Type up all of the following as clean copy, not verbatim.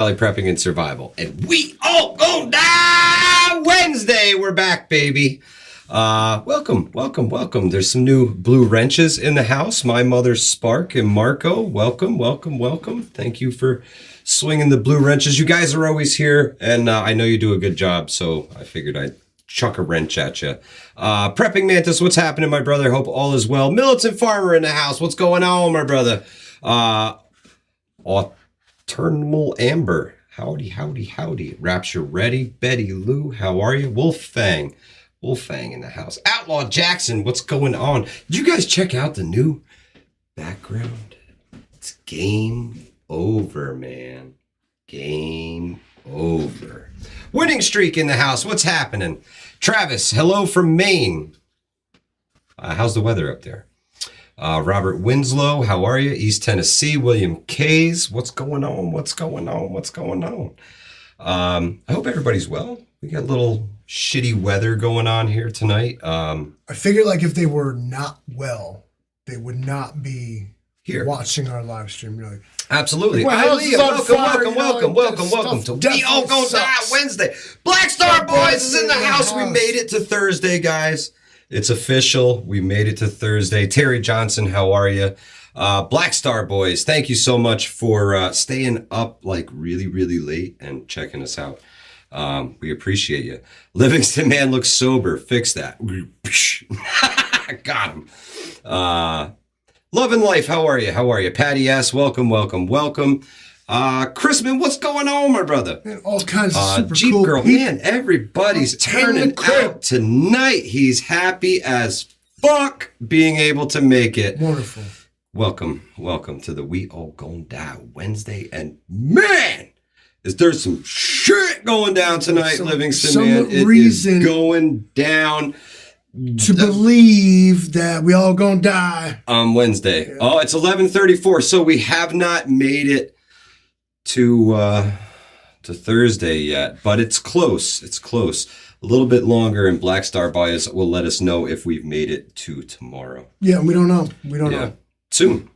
Probably prepping and survival. And we all gonna die Wednesday. We're back, baby. Welcome. There's some new blue wrenches in the house. My mother, Spark, and Marco. Welcome. Thank you for swinging the blue wrenches. You guys are always here, and I know you do a good job, so I figured I'd chuck a wrench at you. Prepping Mantis, what's happening, my brother? Hope all is well. Militant Farmer in the house. What's going on, my brother? Eternal Amber. Howdy. Rapture ready. Betty Lou, how are you? Wolfang in the house. Outlaw Jackson, what's going on? Did you guys check out the new background? It's game over, man. Game over. Winning streak in the house. What's happening? Travis, hello from Maine. How's the weather up there? Robert Winslow, how are you? East Tennessee. William Kays, what's going on? I hope everybody's well. We got a little shitty weather going on here tonight. I figured like if they were not well, they would not be here watching our live stream. Really. Absolutely. Like, Hi, Leah. Welcome to We All Gonna Die Wednesday. Black Star Boys is in the house. We made it to Thursday, guys. It's official. We made it to Thursday. Terry Johnson, how are you? Black Star Boys, thank you so much for staying up like really, really late and checking us out. We appreciate you. Livingston Man looks sober. Fix that. Got him. Love and Life, how are you? Patty S, welcome. Chrisman, what's going on, my brother? Man, all kinds of super Jeep cool Girl, people. man, everybody's turning out tonight. He's happy as fuck being able to make it. Wonderful. Welcome to the We All Gonna Die Wednesday. And man, is there some shit going down tonight, Livingston, man. It is going down. To believe that we all gonna die. On Wednesday. Yeah. Oh, it's 11:34, so we have not made it to Thursday yet, but it's close. A little bit longer, and Black Star Boys will let us know if we've made it to tomorrow. Yeah, we don't know. Know. Soon.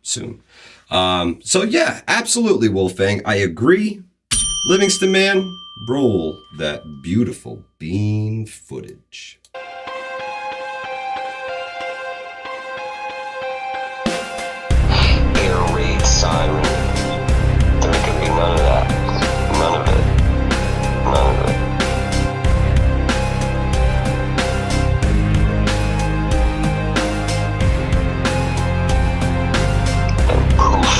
So yeah, absolutely, Wolfang. I agree. Livingston Man, roll that beautiful bean footage. Air raid siren. There can be none of that. None of it. And poof.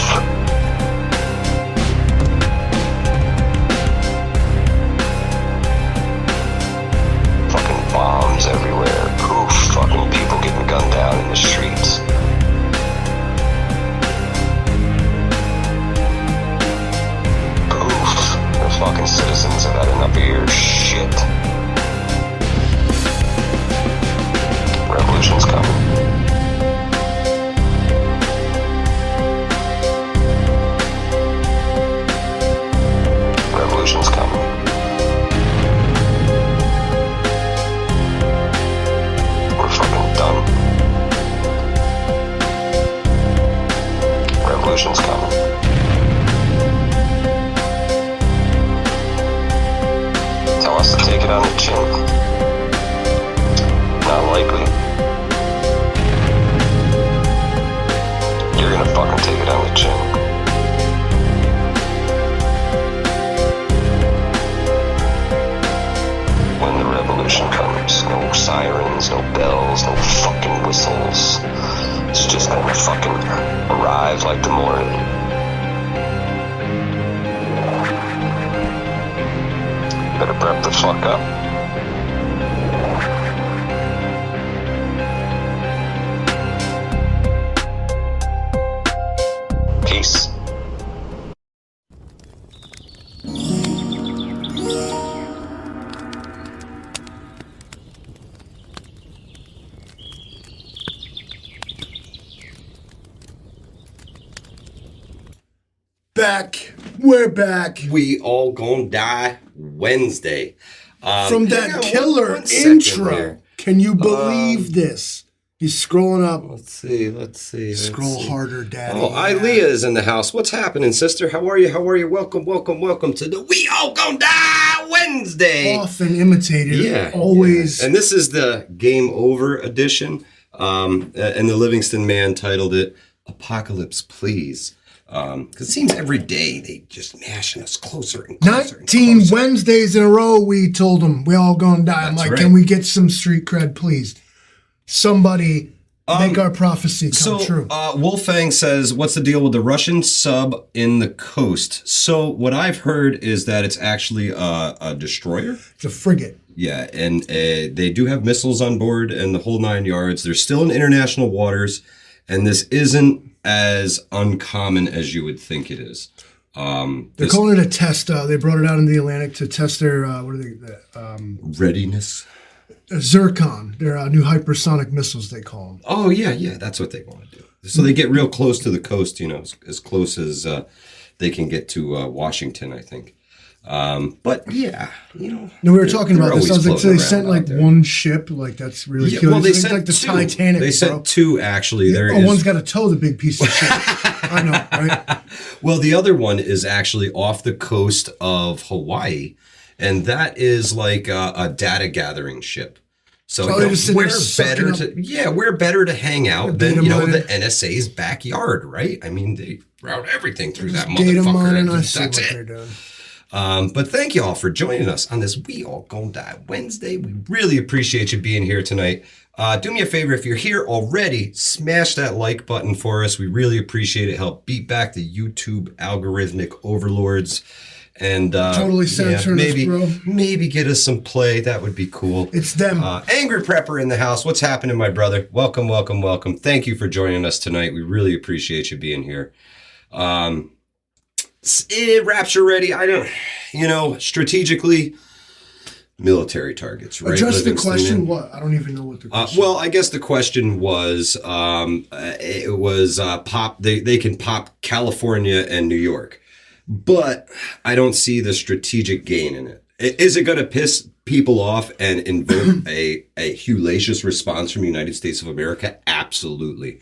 Fucking bombs everywhere. Poof. Fucking people getting gunned down in the streets. Fucking citizens have had enough of your shit. Revolution's coming. Revolution's coming. We're fucking done. Revolution's coming. Tell us to take it on the chin. Not likely. You're gonna fucking take it on the chin. When the revolution comes, no sirens, no bells, no fucking whistles. It's just gonna fucking arrive like the morning. Better prep the fuck up. Peace. We're back. We All Gonna Die Wednesday. From that killer intro. Can you believe this? He's scrolling up. Let's see. Scroll harder, Daddy. Oh, Ilea is in the house. What's happening, sister? How are you? Welcome to the We All Gonna Die Wednesday. Often imitated. Yeah. Always. Yeah. And this is the Game Over edition. And the Livingston Man titled it Apocalypse Please. Because it seems every day they just mashing us closer and closer. 19 Wednesdays in a row we told them we all gonna die. I'm That's like, right. can we get some street cred, please? Somebody make our prophecy come true. Wolfang says, what's the deal with the Russian sub in the coast? So what I've heard is that it's actually a destroyer. It's a frigate. Yeah, and they do have missiles on board and the whole 9 yards. They're still in international waters, and this isn't as uncommon as you would think it is. They're calling it a test. They brought it out in the Atlantic to test their, what are they? Readiness. Zircon. Their new hypersonic missiles, they call them. Oh, yeah, that's what they want to do. So they get real close to the coast, as close as they can get to Washington, I think. But yeah, No, we were talking about this. I was like, so they sent like one ship, like that's really cute. Well, they it's sent like the two. Titanic. They sent two actually. Yeah, one's got to tow the big piece of shit. I know, right? Well, the other one is actually off the coast of Hawaii, and that is like a data gathering ship. So we're better to hang out than the NSA's backyard, right? I mean, they route everything through that motherfucker. That's it. But thank you all for joining us on this We All Gonna Die Wednesday. We really appreciate you being here tonight. Do me a favor, if you're here already, smash that like button for us. We really appreciate it. Help beat back the YouTube algorithmic overlords. And totally censoring us, bro. Maybe get us some play. That would be cool. It's them. Angry Prepper in the house. What's happening, my brother? Welcome. Thank you for joining us tonight. We really appreciate you being here. Rapture ready. I don't, strategically, military targets, right? Address the question. What? I don't even know what the question well, I guess the question was, it was pop. They can pop California and New York, but I don't see the strategic gain in it. Is it going to piss people off and invoke a hellacious response from the United States of America? Absolutely.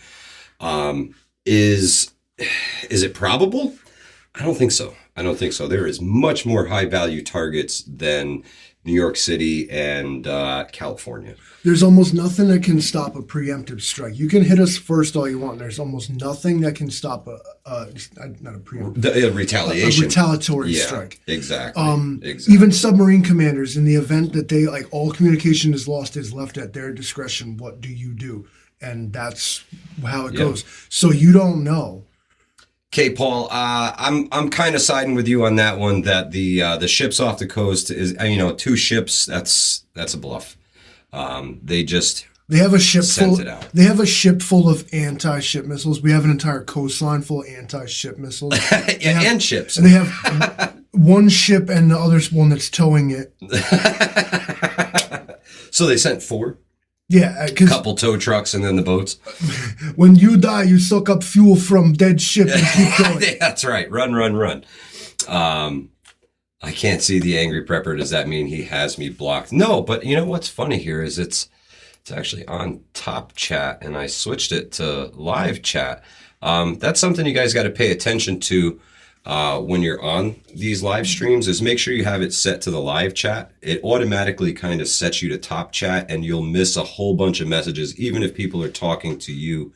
Is it probable? I don't think so. There is much more high value targets than New York City and California. There's almost nothing that can stop a preemptive strike. You can hit us first all you want. There's almost nothing that can stop not a preemptive. A retaliation. A retaliatory strike. Exactly. Even submarine commanders, in the event that they, like, all communication is lost, is left at their discretion. What do you do? And that's how it goes. So you don't know. Okay, Paul, I'm kind of siding with you on that one, that the ships off the coast is, two ships, that's a bluff. They have a ship sent full. It out. They have a ship full of anti-ship missiles. We have an entire coastline full of anti-ship missiles. And ships. And they have one ship and the other one that's towing it. So they sent 4? Yeah, a couple tow trucks and then the boats. When you die, you suck up fuel from dead ship and keep going. That's right. Run. I can't see the Angry Prepper. Does that mean he has me blocked? No, but you know what's funny here is it's actually on top chat, and I switched it to live chat. That's something you guys got to pay attention to when you're on these live streams, is make sure you have it set to the live chat. It automatically kind of sets you to top chat, and you'll miss a whole bunch of messages, even if people are talking to you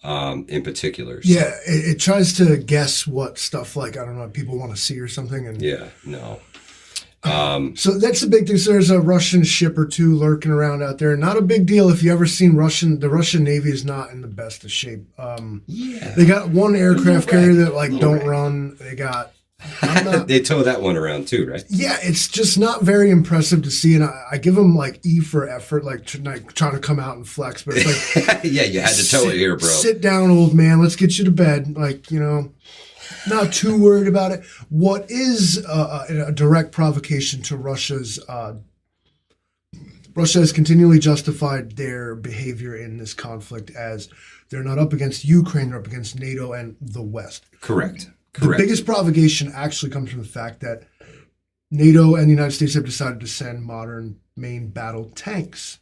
in particular. So. Yeah, it tries to guess what stuff, like, I don't know, people want to see or something. And yeah, no. So that's the big thing. So there's a Russian ship or two lurking around out there. Not a big deal if you ever seen the Russian Navy is not in the best of shape. They got one aircraft carrier that don't run. They got. They tow that one around too, right? Yeah, it's just not very impressive to see, and I give them like E for effort, like trying to come out and flex. But it's like, yeah, you had to tow it here, bro. Sit down, old man. Let's get you to bed. Like, not too worried about it. What is a direct provocation to Russia's? Russia has continually justified their behavior in this conflict as they're not up against Ukraine, they're up against NATO and the West. Correct. The biggest provocation actually comes from the fact that NATO and the United States have decided to send modern main battle tanks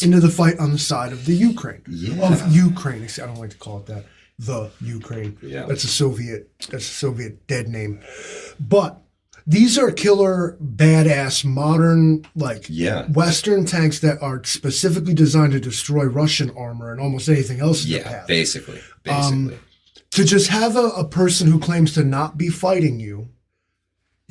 into the fight on the side of the Ukraine. Yeah. Of Ukraine. I don't like to call it that. The Ukraine. Yeah. That's a Soviet dead name. But these are killer, badass, modern, Western tanks that are specifically designed to destroy Russian armor and almost anything else in the path. Basically. To just have a person who claims to not be fighting you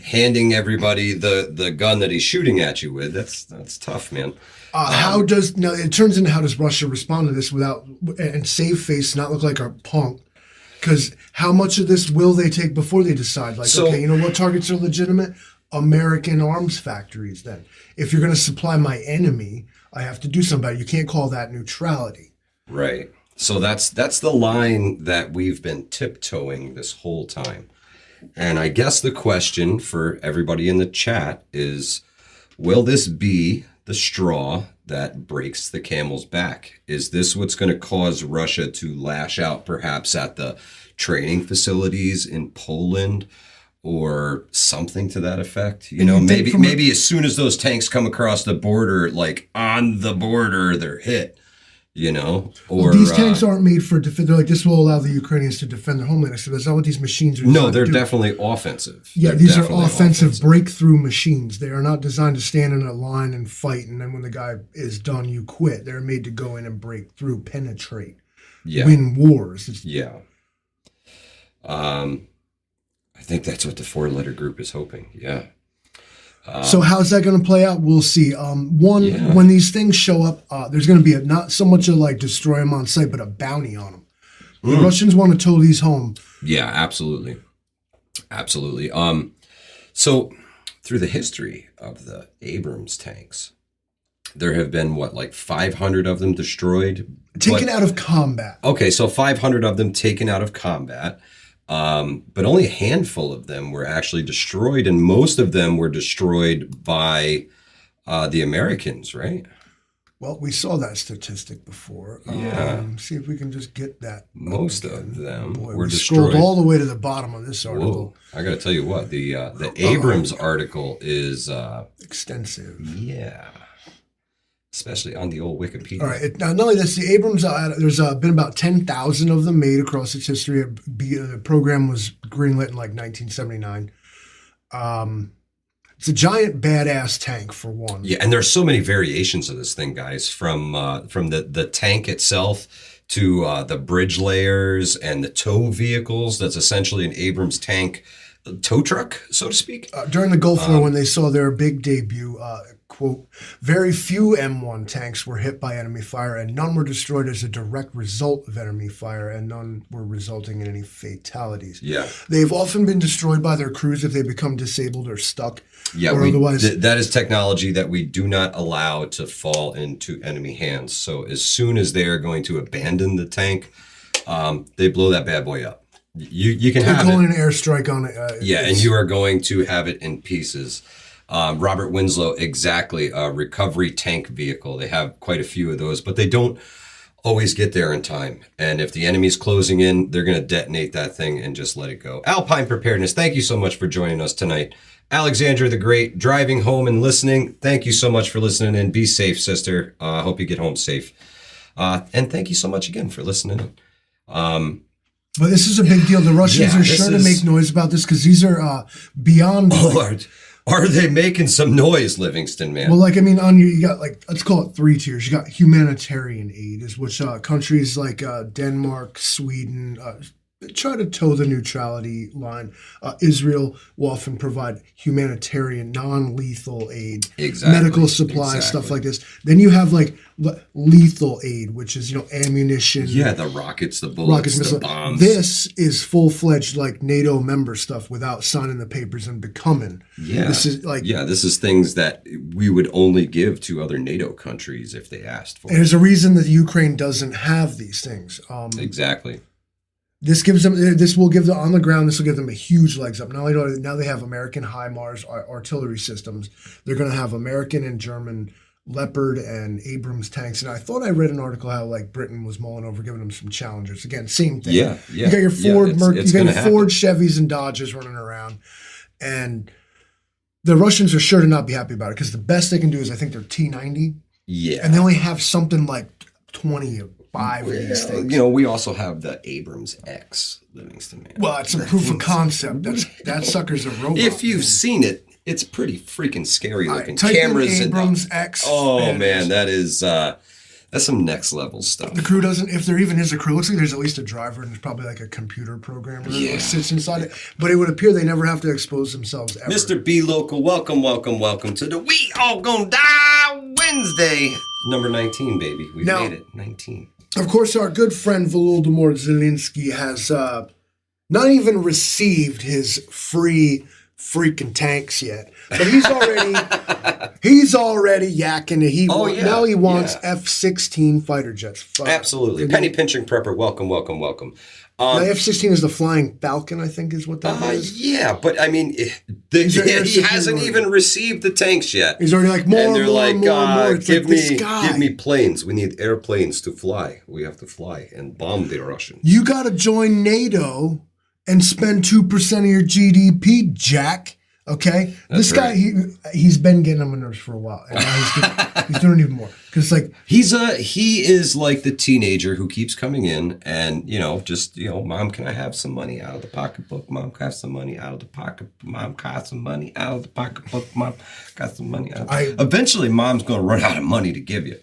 handing everybody the gun that he's shooting at you with, that's tough, man. It turns into how does Russia respond to this and save face, not look like a punk? Because how much of this will they take before they decide? Okay, you know what targets are legitimate? American arms factories. Then, if you're going to supply my enemy, I have to do something about it. You can't call that neutrality. Right. So that's the line that we've been tiptoeing this whole time. And I guess the question for everybody in the chat is, will this be the straw that breaks the camel's back? Is this what's going to cause Russia to lash out perhaps at the training facilities in Poland or something to that effect? You know, maybe as soon as those tanks come across the border, on the border, they're hit. You know, or these tanks aren't made for defense. They're this will allow the Ukrainians to defend their homeland. So that's not what these machines are. No, they're definitely offensive. Yeah, these are offensive breakthrough machines. They are not designed to stand in a line and fight, and then when the guy is done, you quit. They're made to go in and break through, penetrate, win wars. I think that's what the 4-letter group is hoping. Yeah. So how's that going to play out? We'll see. When these things show up, there's going to be not so much a destroy them on sight, but a bounty on them. The Russians want to tow these home. Yeah, absolutely. Absolutely. So through the history of the Abrams tanks, there have been 500 of them destroyed? Taken out of combat. Okay, so 500 of them taken out of combat. But only a handful of them were actually destroyed, and most of them were destroyed by the Americans, right? Well, we saw that statistic before. See if we can just get that. Most of them were destroyed. Scrolled all the way to the bottom of this article. Whoa. I got to tell you what, the Abrams article is extensive. Yeah. Especially on the old Wikipedia. All right. Not only this, the Abrams, there's been about 10,000 of them made across its history. The program was greenlit in 1979. It's a giant badass tank for one. Yeah, and there's so many variations of this thing, guys, from the tank itself to the bridge layers and the tow vehicles. That's essentially an Abrams tank tow truck, so to speak. During the Gulf War, when they saw their big debut, quote, very few M1 tanks were hit by enemy fire, and none were destroyed as a direct result of enemy fire, and none were resulting in any fatalities. Yeah. They've often been destroyed by their crews if they become disabled or stuck. Yeah, or otherwise. That is technology that we do not allow to fall into enemy hands. So as soon as they are going to abandon the tank, they blow that bad boy up. You can have calling an airstrike on it. And you are going to have it in pieces. Robert Winslow, exactly, a recovery tank vehicle. They have quite a few of those, but they don't always get there in time. And if the enemy's closing in, they're going to detonate that thing and just let it go. Alpine Preparedness, thank you so much for joining us tonight. Alexandra the Great, driving home and listening. Thank you so much for listening in. Be safe, sister. I hope you get home safe. And thank you so much again for listening in. But this is a big deal. The Russians are sure to make noise about this because these are beyond... Are they making some noise, Livingston, man? Well, you got let's call it 3 tiers. You got humanitarian aid, which countries like Denmark, Sweden try to toe the neutrality line. Israel will often provide humanitarian, non-lethal aid, medical supplies, stuff like this. Then you have lethal aid, which is ammunition. Yeah, the rockets, the bullets, the bombs. This is full-fledged NATO member stuff without signing the papers and becoming. Yeah, this is this is things that we would only give to other NATO countries if they asked for. And there's a reason that Ukraine doesn't have these things. Exactly. This will give them on the ground. This will give them a huge legs up. Not only do now they have American HIMARS artillery systems, they're going to have American and German Leopard and Abrams tanks. And I thought I read an article how Britain was mulling over giving them some Challengers. Again, same thing. Yeah. You got your Ford, you got your Ford, Chevys, and Dodges running around, and the Russians are sure to not be happy about it because the best they can do is I think they're T-90. Yeah. And they only have something like 25 of these things. You know, we also have the Abrams X Livingston Man. Well, it's a proof of concept. That sucker's a robot. If you've seen it, it's pretty freaking scary looking. Type Cameras in Abrams and X. oh man, that's some next level stuff. The crew doesn't, if there even is a crew, looks like there's at least a driver and there's probably like a computer programmer that sits inside it. But it would appear they never have to expose themselves ever. Mr. B Local, welcome to the We All Gonna Die Wednesday. Number 19, baby. We made it. 19. Of course, our good friend Volodymyr Zelensky has not even received his free freaking tanks yet, but he's already yakking it. Now he wants F-16 fighter jets. Absolutely, penny pinching prepper. Welcome. Now F-16 is the Flying Falcon, I think, is what that is. Yeah, but I mean, he hasn't even received the tanks yet. He's already like more. It's give me planes. We need airplanes to fly. We have to fly and bomb the Russians. You got to join NATO and spend 2% of your GDP, Jack. Okay, this guy he's been getting on my nerves for a while, and now he's doing even more because like he is like the teenager who keeps coming in and Mom, can I have some money out of the pocketbook? Mom, can I have some money out of the pocket? Mom, can I have some money out of the pocketbook? Mom, got some money out. Eventually, Mom's going to run out of money to give you.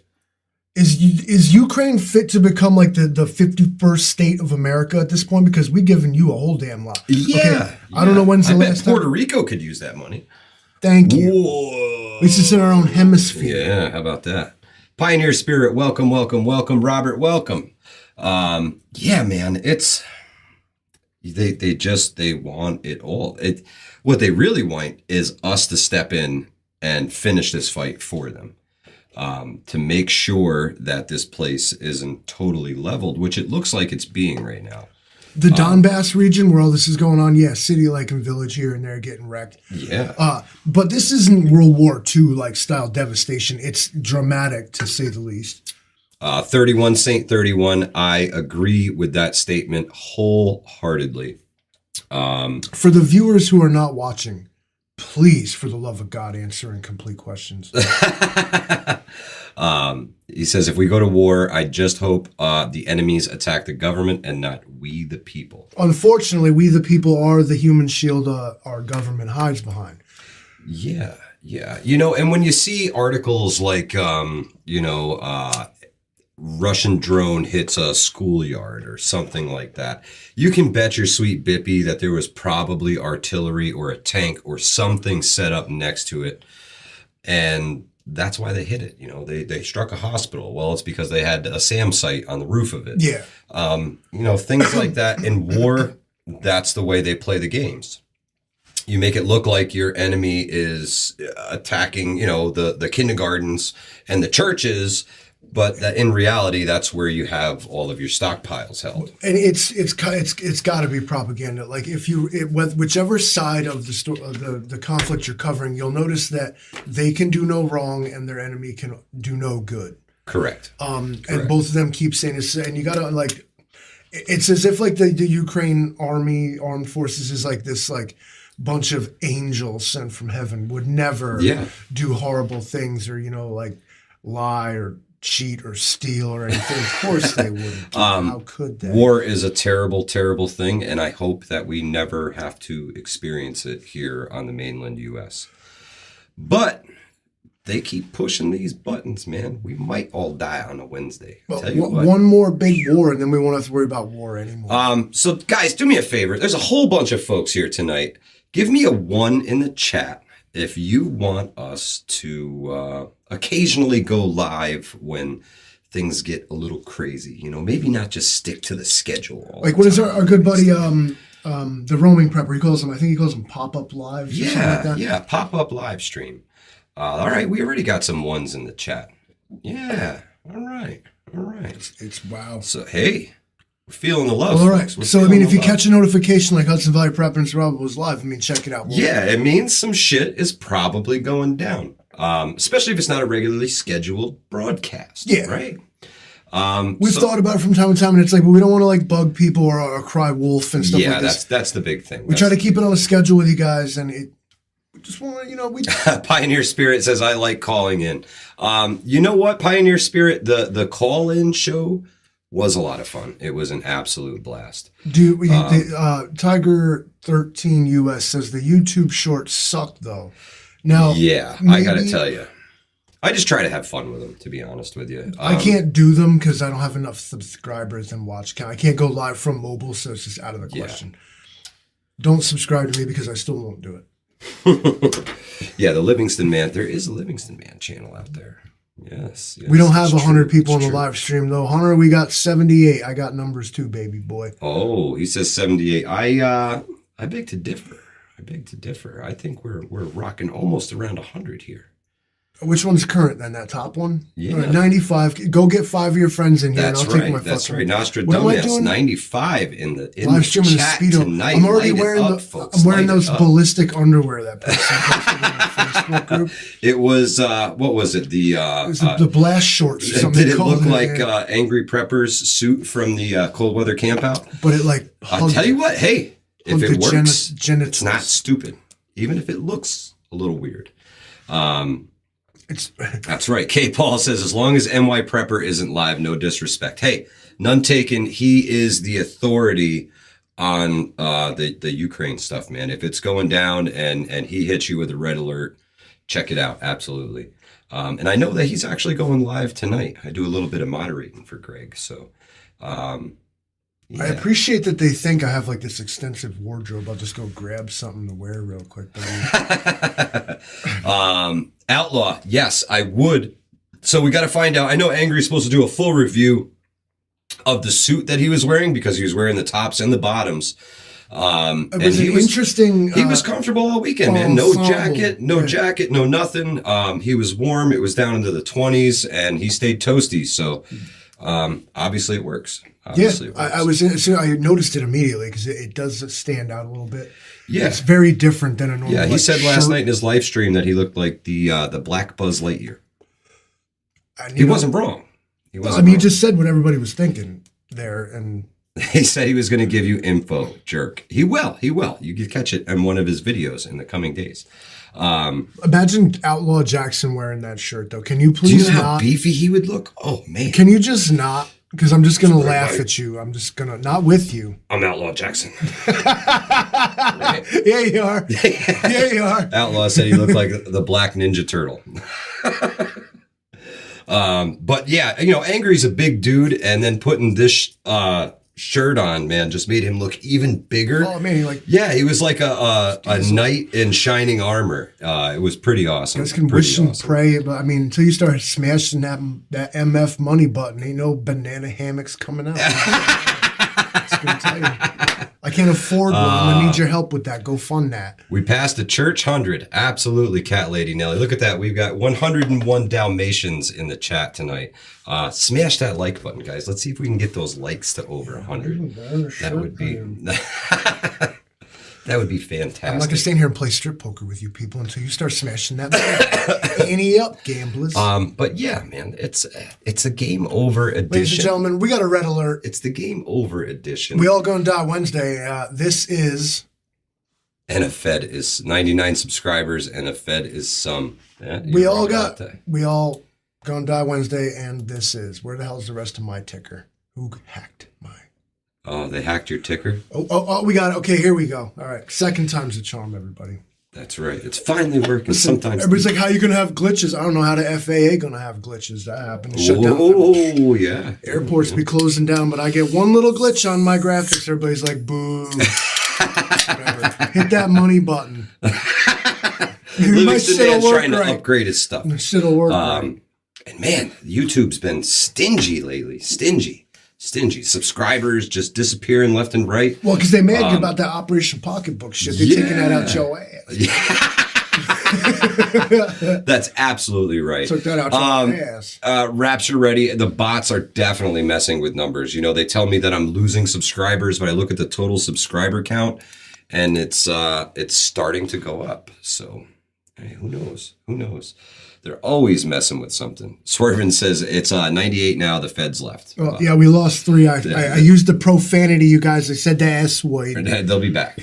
Is Ukraine fit to become like the 51st state of America at this point? Because we've given you a whole damn lot. Yeah. I don't know when's the last time. Puerto Rico could use that money. Thank you. Whoa. At least it's in our own hemisphere. Yeah, how about that? Pioneer Spirit, welcome. Robert, welcome. Yeah, man, it's they want it all. What they really want is us to step in and finish this fight for them. To make sure that this place isn't totally leveled, which it looks like it's being right now. The Donbass region where all this is going on, city like and village here and there getting wrecked. Yeah. But this isn't World War II like style devastation. It's dramatic to say the least. 31 Saint 31. I agree with that statement wholeheartedly. For the viewers who are not watching, please, for the love of God, answer incomplete questions. He says, if we go to war, I just hope the enemies attack the government and not we the people. Unfortunately, we the people are the human shield our government hides behind. Yeah. And when you see articles like, Russian drone hits a schoolyard or something like that, you can bet your sweet bippy that there was probably artillery or a tank or something set up next to it. And that's why they hit it. They struck a hospital. Well, it's because they had a SAM site on the roof of it. Yeah. Things like that. In war, that's the way they play the games. You make it look like your enemy is attacking, the kindergartens and the churches, but that in reality, that's where you have all of your stockpiles held. And it's got to be propaganda. Like whichever side of the conflict you're covering, you'll notice that they can do no wrong and their enemy can do no good. Correct. And both of them keep saying this, and you gotta like, it's as if like the Ukraine armed forces is like this like bunch of angels sent from heaven would never do horrible things or like lie or cheat or steal or anything. Of course they wouldn't. How could they? War is a terrible, terrible thing, and I hope that we never have to experience it here on the mainland U.S. But they keep pushing these buttons, man. We might all die on a Wednesday. Well, one more big war, and then we won't have to worry about war anymore. So, guys, do me a favor. There's a whole bunch of folks here tonight. Give me a 1 in the chat if you want us to occasionally go live when things get a little crazy. Maybe not just stick to the schedule all like what is our good buddy the roaming prepper, I think he calls them pop-up lives or something like that. Yeah, pop-up live stream. All right, we already got some 1s in the chat. Yeah, all right. It's wow. So hey, we're feeling the love. All right. So if you catch a notification like Hudson Valley Prep and Survival was live, check it out. Yeah, it means some shit is probably going down. Especially if it's not a regularly scheduled broadcast. Yeah. Right. We've thought about it from time to time, and it's like, well, we don't want to like bug people or cry wolf and stuff like this. Yeah, that's the big thing. We try to keep it on a schedule with you guys, and just want to, we. Pioneer Spirit says, I like calling in. You know what, Pioneer Spirit? The call-in show was a lot of fun. It was an absolute blast. Tiger 13 US says the YouTube shorts sucked though. Now, yeah, I got to tell you, I just try to have fun with them, to be honest with you. I can't do them because I don't have enough subscribers and watch count. I can't go live from mobile, so it's just out of the question. Yeah. Don't subscribe to me because I still won't do it. Yeah, the Livingston Man. There is a Livingston Man channel out there. Yes. We don't have 100 people on the live stream, though. Hunter, we got 78. I got numbers too, baby boy. Oh, he says 78. I beg to differ. I think we're rocking almost around 100 here. Which one's current then? That top one? Yeah. Right, 95. Go get 5 of your friends in here That's and I'll right. take my That's fucking... right. Nostradamus 95 in the live streaming the chat Speedo. tonight. I'm already wearing folks. I'm wearing those ballistic underwear that person posted in the Facebook group. It was what was it? The blast shorts. Or something did it look like Angry Prepper's suit from the cold weather camp out? But it like I'll tell you what, hey, if it works, genitals. It's not stupid. Even if it looks a little weird. That's right. K. Paul says, as long as NY Prepper isn't live, no disrespect. Hey, none taken. He is the authority on the Ukraine stuff, man. If it's going down and he hits you with a red alert, check it out. Absolutely. And I know that he's actually going live tonight. I do a little bit of moderating for Greg. So, yeah. I appreciate that they think I have like this extensive wardrobe. I'll just go grab something to wear real quick. Outlaw, yes, I would. So we got to find out. I know Angry's supposed to do a full review of the suit that he was wearing because he was wearing the tops and the bottoms. It was interesting. He was comfortable all weekend, man. No jacket, no nothing. He was warm. It was down into the 20s, and he stayed toasty. So obviously it works. I noticed it immediately because it does stand out a little bit. Yeah, it's very different than a normal. Yeah, he said last night in his live stream that he looked like the Black Buzz Lightyear. He wasn't wrong. He just said what everybody was thinking there, and he said he was going to give you info, jerk. He will. You can catch it in one of his videos in the coming days. Imagine Outlaw Jackson wearing that shirt, though. Can you please? Do you know how beefy he would look? Oh man! Can you just not? Because I'm just going to laugh at you. I'm just going to, not with you. I'm Outlaw Jackson. Right. Yeah, you are. Yeah, you are. Outlaw said he looked like the Black Ninja Turtle. But yeah, Angry's a big dude, and then putting this shirt on, man, just made him look even bigger. Oh man, he was like a knight in shining armor. It was pretty awesome. Guys can wish and pray, but until you start smashing that MF money button, ain't no banana hammocks coming out. Just gonna tell you. I can't afford one. I'm gonna need your help with that. Go fund that. We passed the church 100. Absolutely, Cat Lady Nelly. Look at that. We've got 101 Dalmatians in the chat tonight. Smash that like button, guys. Let's see if we can get those likes to over 100. That would be fantastic. I'm not gonna stand here and play strip poker with you people until you start smashing that. Ante up, gamblers. But yeah, man, it's a game over edition. Ladies and gentlemen, we got a red alert. It's the game over edition. We all gonna die Wednesday. This is. And a Fed is 99 subscribers, and a Fed is some. We all gonna die Wednesday, and this is. Where the hell's the rest of my ticker? Who hacked my? Oh, they hacked your ticker? Oh, we got it. Okay, here we go. All right. Second time's the charm, everybody. That's right. It's finally working. Sometimes everybody's like, how are you going to have glitches? I don't know how the FAA going to have glitches. That happened. Shut down. Oh, yeah. Airports be closing down, but I get one little glitch on my graphics. Everybody's like, boo. Hit that money button. Livingston Man's trying to upgrade his stuff. My shit'll work right. And man, YouTube's been stingy lately. Stingy. Subscribers just disappearing left and right. Well, because they mad you about that Operation Pocketbook shit. They're taking that out your ass. Yeah. That's absolutely right. Took that out your ass. Rapture Ready. The bots are definitely messing with numbers. They tell me that I'm losing subscribers, but I look at the total subscriber count, and it's starting to go up. So, hey, who knows? They're always messing with something. Swervin says it's 98 now. The Fed's left. Oh, yeah, we lost 3. I used the profanity, you guys. I said the S word. They'll be back.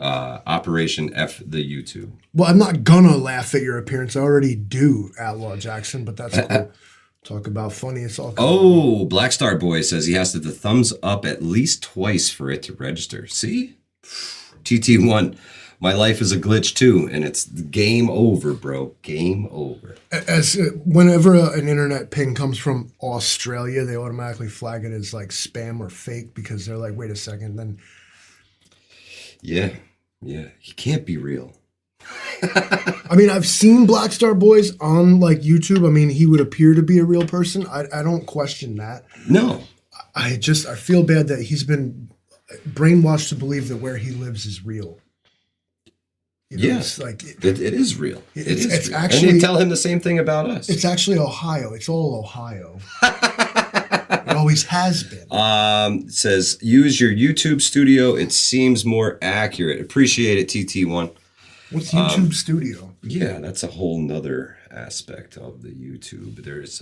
Operation F the YouTube. Well, I'm not gonna laugh at your appearance. I already do, Outlaw Jackson, but that's cool. Talk about funny. It's all cool. Oh, Black Star Boy says he has to thumbs up at least twice for it to register. See? TT1, my life is a glitch too, and it's game over, bro. Game over. As whenever an internet ping comes from Australia, they automatically flag it as like spam or fake because they're like, wait a second, then. Yeah, he can't be real. I mean, I've seen Black Star Boys on like YouTube. I mean, he would appear to be a real person. I don't question that. No. I feel bad that he's been brainwashed to believe that where he lives is real. You know, Yes, like it is real. It's real. actually, and they tell him the same thing about us. It's actually Ohio. It's all Ohio. It always has been. It says use your YouTube studio. It seems more accurate. Appreciate it, TT1. What's YouTube Studio? Yeah, that's a whole nother aspect of the YouTube. There's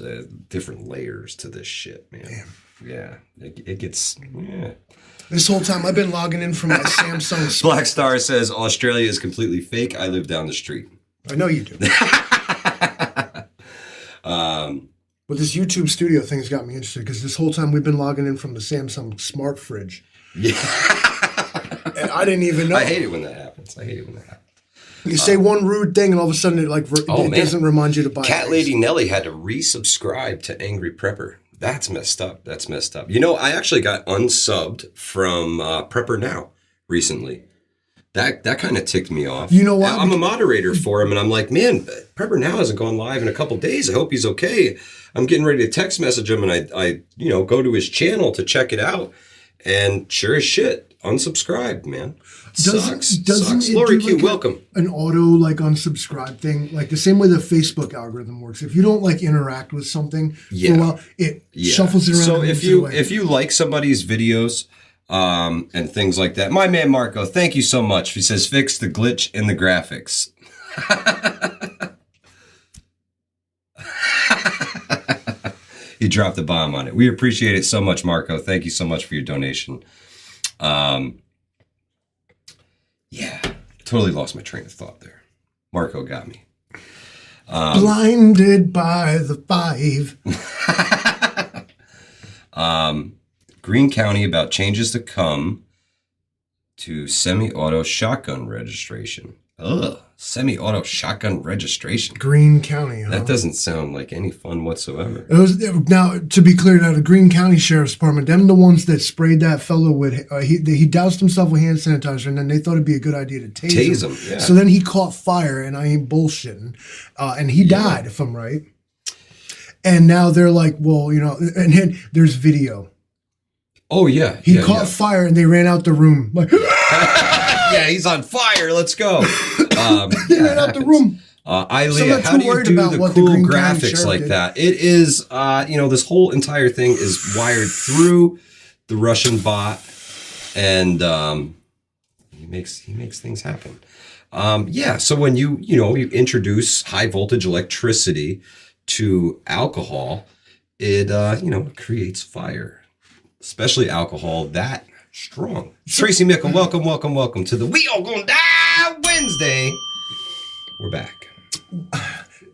different layers to this shit, man. Damn. Yeah, it gets. Yeah. This whole time I've been logging in from my Samsung. Black Star says Australia is completely fake. I live down the street. I know you do. But this YouTube Studio thing's got me interested because this whole time we've been logging in from the Samsung smart fridge. Yeah. And I didn't even know. I hate it when that happens. You say one rude thing and all of a sudden it doesn't remind you to buy Cat things. Lady Nelly had to resubscribe to Angry Prepper. That's messed up. You know, I actually got unsubbed from Prepper Now recently. That kind of ticked me off. You know what? I'm a moderator for him, and I'm like, man, Prepper Now hasn't gone live in a couple days. I hope he's okay. I'm getting ready to text message him, and I go to his channel to check it out, and sure as shit, unsubscribed, man. Sucks. Lori Q, welcome. An auto like unsubscribe thing, like the same way the Facebook algorithm works. If you don't like interact with something for a while, it shuffles it around. So if you like somebody's videos and things like that, my man Marco, thank you so much. He says fix the glitch in the graphics. He dropped the bomb on it. We appreciate it so much, Marco. Thank you so much for your donation. Yeah, totally lost my train of thought there. Marco got me. Blinded by the five. Greene County about changes to come to semi-auto shotgun registration. Ugh, semi-auto shotgun registration. Greene County, huh? That doesn't sound like any fun whatsoever. Now, to be clear, now the Greene County Sheriff's Department, them the ones that sprayed that fellow with, he doused himself with hand sanitizer, and then they thought it'd be a good idea to tase him. Yeah. So then he caught fire, and I ain't bullshitting, and he died, if I'm right. And now they're like, well, you know, and then there's video. Oh, yeah. He caught fire, and they ran out the room. Like, yeah, he's on fire. Let's go. They ran out the room. Ilea, how do you do the cool graphics like that? It is, this whole entire thing is wired through the Russian bot, and he makes things happen. So when you introduce high voltage electricity to alcohol, it creates fire, especially alcohol that strong. Tracy Mickle, welcome to the We All Gonna Die Wednesday. We're back.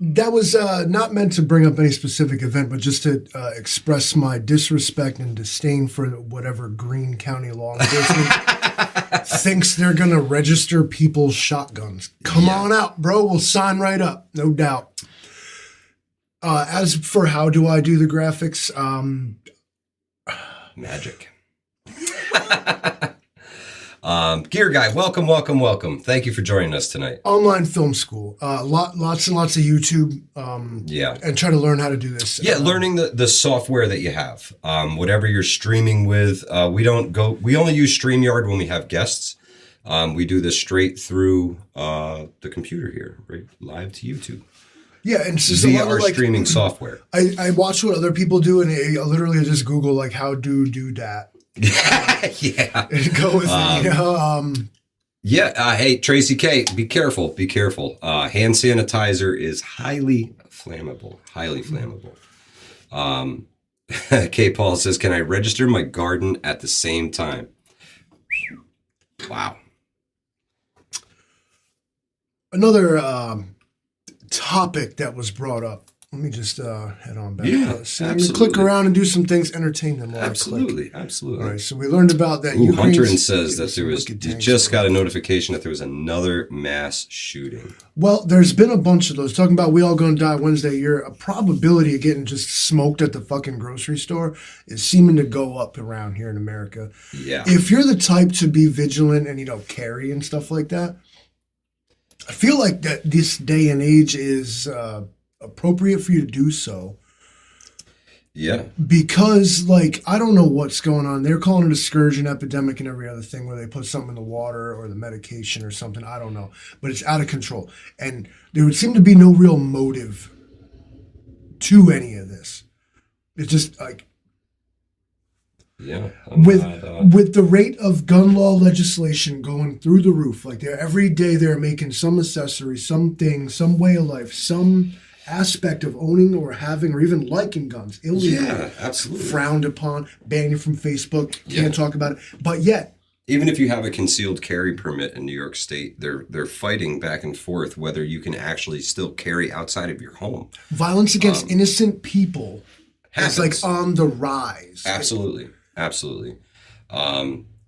That was not meant to bring up any specific event, but just to express my disrespect and disdain for whatever Greene County law enforcement thinks they're going to register people's shotguns. Come on out, bro. We'll sign right up. No doubt. As for how do I do the graphics? Magic. Gear Guy, welcome. Thank you for joining us tonight. Online film school. Lots and lots of YouTube. And try to learn how to do this. Learning the software that you have. Whatever you're streaming with. We only use StreamYard when we have guests. We do this straight through the computer here, right? Live to YouTube. Yeah, and it's just via our streaming software. I watch what other people do, and I literally just Google like how do that. Yeah. And go with it, hey, Tracy K, be careful. Hand sanitizer is highly flammable. K Paul says, can I register my garden at the same time? Wow. Another topic that was brought up. Let me just head on back. Yeah, absolutely. Click around and do some things, entertain them. Absolutely. All right, so we learned about that. Hunter says that you just got a notification that there was another mass shooting. Well, there's been a bunch of those. Talking about we all gonna die Wednesday, a probability of getting just smoked at the fucking grocery store is seeming to go up around here in America. Yeah. If you're the type to be vigilant and, carry and stuff like that, I feel like that this day and age is appropriate for you to do so. Yeah. Because, I don't know what's going on. They're calling it a scourge, an epidemic, and every other thing where they put something in the water or the medication or something. I don't know. But it's out of control. And there would seem to be no real motive to any of this. It's just yeah. With the rate of gun law legislation going through the roof, every day they're making some accessory, something, some way of life, some aspect of owning or having or even liking guns illegal, absolutely frowned upon, banned you from Facebook, can't talk about it. But yet, even if you have a concealed carry permit in New York State, they're fighting back and forth whether you can actually still carry outside of your home. Violence against innocent people is on the rise. Absolutely.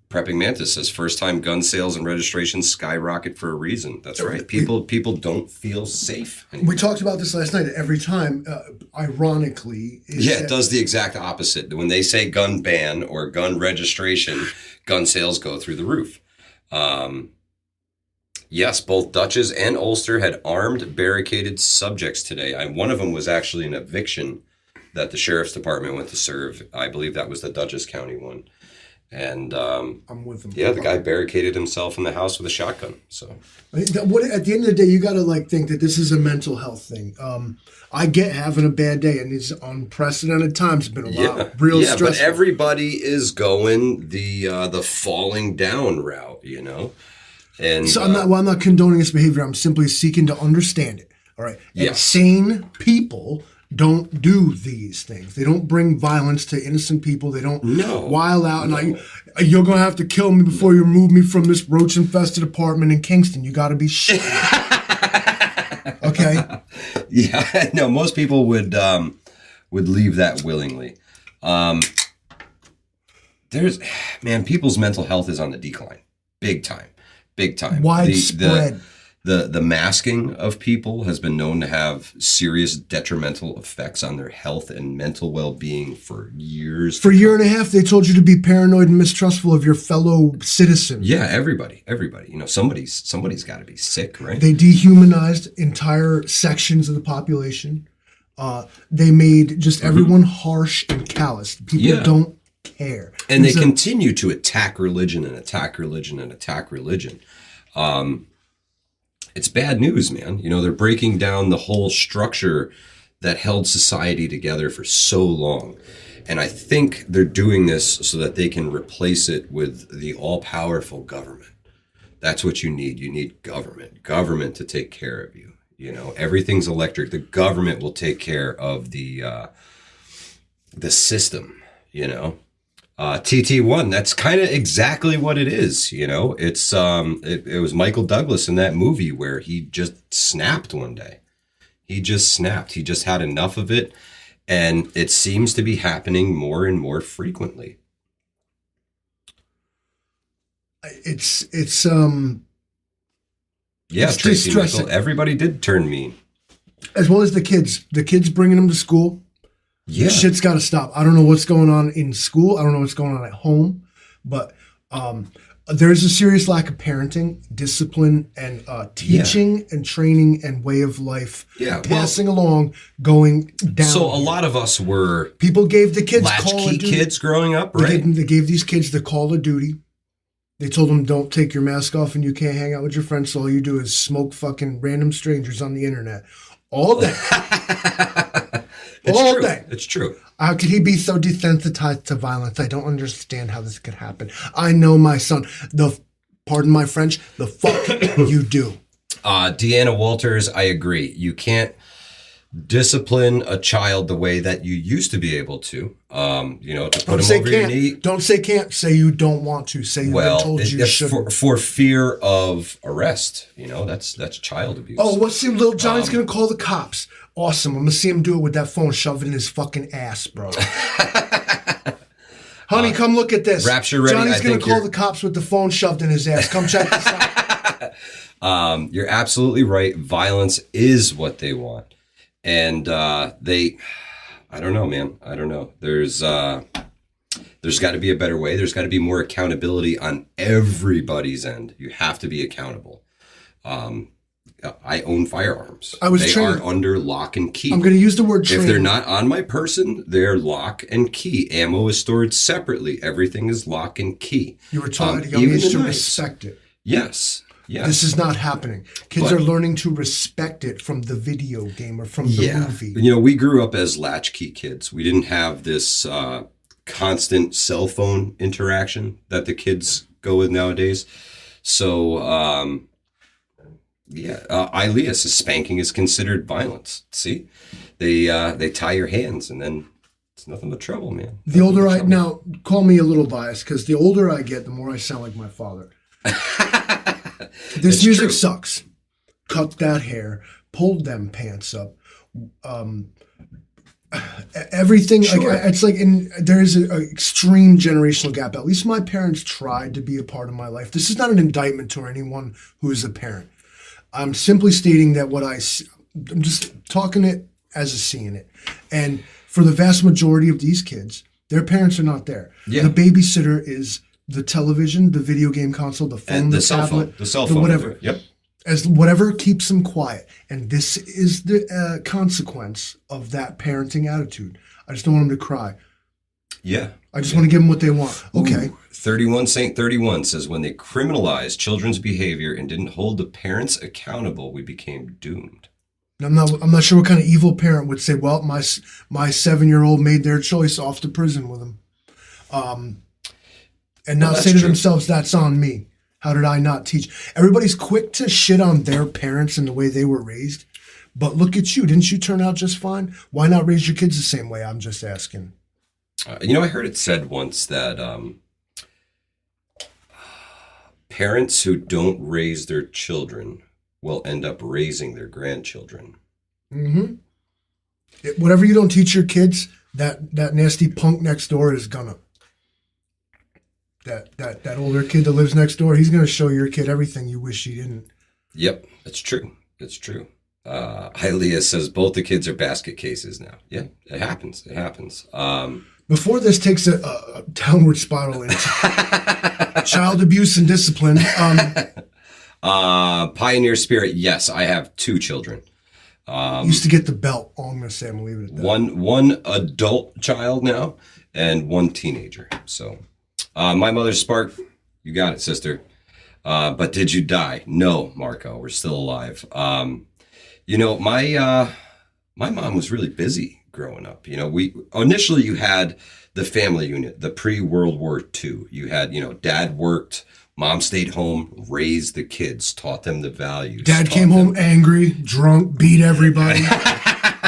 Prepping Mantis says first-time gun sales and registrations skyrocket for a reason. That's right. People don't feel safe anymore. We talked about this last night. Every time, ironically, it does the exact opposite. When they say gun ban or gun registration, gun sales go through the roof. Yes, both Dutchess and Ulster had armed, barricaded subjects today. One of them was actually an eviction that the sheriff's department went to serve. I believe that was the Dutchess County one. And I'm with him. Yeah, the guy barricaded himself in the house with a shotgun. So at the end of the day, you got to think that this is a mental health thing. I get having a bad day, and these unprecedented times have been a lot real stressful. But everybody is going the falling down route, And so I'm not condoning this behavior. I'm simply seeking to understand it. All right. Yeah. Insane people don't do these things. They don't bring violence to innocent people. They don't wild out and you're going to have to kill me before you remove me from this roach-infested apartment in Kingston. You got to be shit. Okay? Yeah. No, most people would leave that willingly. People's mental health is on the decline. Big time. Widespread. The masking of people has been known to have serious detrimental effects on their health and mental well-being for years. For a year and a half, they told you to be paranoid and mistrustful of your fellow citizens. Yeah, everybody. Somebody's got to be sick, right? They dehumanized entire sections of the population. They made just everyone harsh and callous. People don't care. And they continue to attack religion and attack religion and attack religion. It's bad news, man. They're breaking down the whole structure that held society together for so long. And I think they're doing this so that they can replace it with the all-powerful government. That's what you need. You need government to take care of you. Everything's electric. The government will take care of the system, TT1, that's kind of exactly what it is. It's it was Michael Douglas in that movie where he just snapped one day. He just snapped. He just had enough of it, and it seems to be happening more and more frequently. It's Tracy Mitchell, everybody did turn mean. As well as the kids bringing them to school. Yeah. Shit's got to stop. I don't know what's going on in school. I don't know what's going on at home. But there's a serious lack of parenting, discipline, and teaching and training and way of life. Yeah. Passing along, going down. So a lot of us were... People gave the kids latchkey kids growing up, right? They gave these kids the Call of Duty. They told them, don't take your mask off and you can't hang out with your friends. So all you do is smoke fucking random strangers on the internet. All day. All day. It's true. How could he be so desensitized to violence? I don't understand how this could happen. I know my son. Pardon my French, the fuck you do. Deanna Walters, I agree. You can't discipline a child the way that you used to be able to. To put Don't them over your knee. Don't say can't. Say you don't want to. Say you've been told you shouldn't. For fear of arrest. That's child abuse. Oh, what's the little Johnny's gonna call the cops? Awesome. I'm gonna see him do it with that phone shoved in his fucking ass, bro. Honey, come look at this. Rapture ready. Johnny's gonna call the cops with the phone shoved in his ass. Come check this out. You're absolutely right. Violence is what they want. And I don't know, man. I don't know. There's got to be a better way. There's got to be more accountability on everybody's end. You have to be accountable. I own firearms. They are under lock and key. I'm going to use the word train. If they're not on my person, they're lock and key. Ammo is stored separately. Everything is lock and key. You were taught at a young age to respect it. Yes. Yes. This is not happening. Kids are learning to respect it from the video game or from the movie. We grew up as latchkey kids. We didn't have this constant cell phone interaction that the kids go with nowadays. So, Elias, spanking is considered violence. See, they tie your hands and then it's nothing but trouble, man. The older now call me a little biased because the older I get, the more I sound like my father. This music sucks. Cut that hair. Pulled them pants up. Everything. Sure. It's like there is an extreme generational gap. At least my parents tried to be a part of my life. This is not an indictment to anyone who is a parent. I'm simply stating that I'm just talking it as a seeing it. And for the vast majority of these kids, their parents are not there. Yeah. The babysitter is the television, the video game console, the phone, the tablet, the cell phone, whatever. Yep. As whatever keeps them quiet. And this is the consequence of that parenting attitude. I just don't want them to cry. Yeah. I just want to give them what they want. Okay. Ooh, 31 Saint 31 says, when they criminalized children's behavior and didn't hold the parents accountable, we became doomed. I'm not sure what kind of evil parent would say, well, my 7-year-old made their choice, off to prison with him. And not say to themselves, that's on me. How did I not teach? Everybody's quick to shit on their parents and the way they were raised. But look at you. Didn't you turn out just fine? Why not raise your kids the same way? I'm just asking. I heard it said once that parents who don't raise their children will end up raising their grandchildren. Mm-hmm. Whatever you don't teach your kids, that nasty punk next door is gonna. That older kid that lives next door, he's going to show your kid everything you wish he didn't. Yep, that's true. It's true. Hialeah says both the kids are basket cases now. Yeah, it happens. It happens. Before this takes a downward spiral into child abuse and discipline. Pioneer spirit. Yes, I have 2 children. Used to get the belt. All I'm going to say, I'm going to leave it at that. One adult child now and 1 teenager. So. My mother's spark, you got it, sister. But did you die? No, Marco, we're still alive. My mom was really busy growing up. Initially you had the family unit, the pre-World War II. You had, Dad worked, mom stayed home, raised the kids, taught them the values. Dad came home angry, drunk, beat everybody.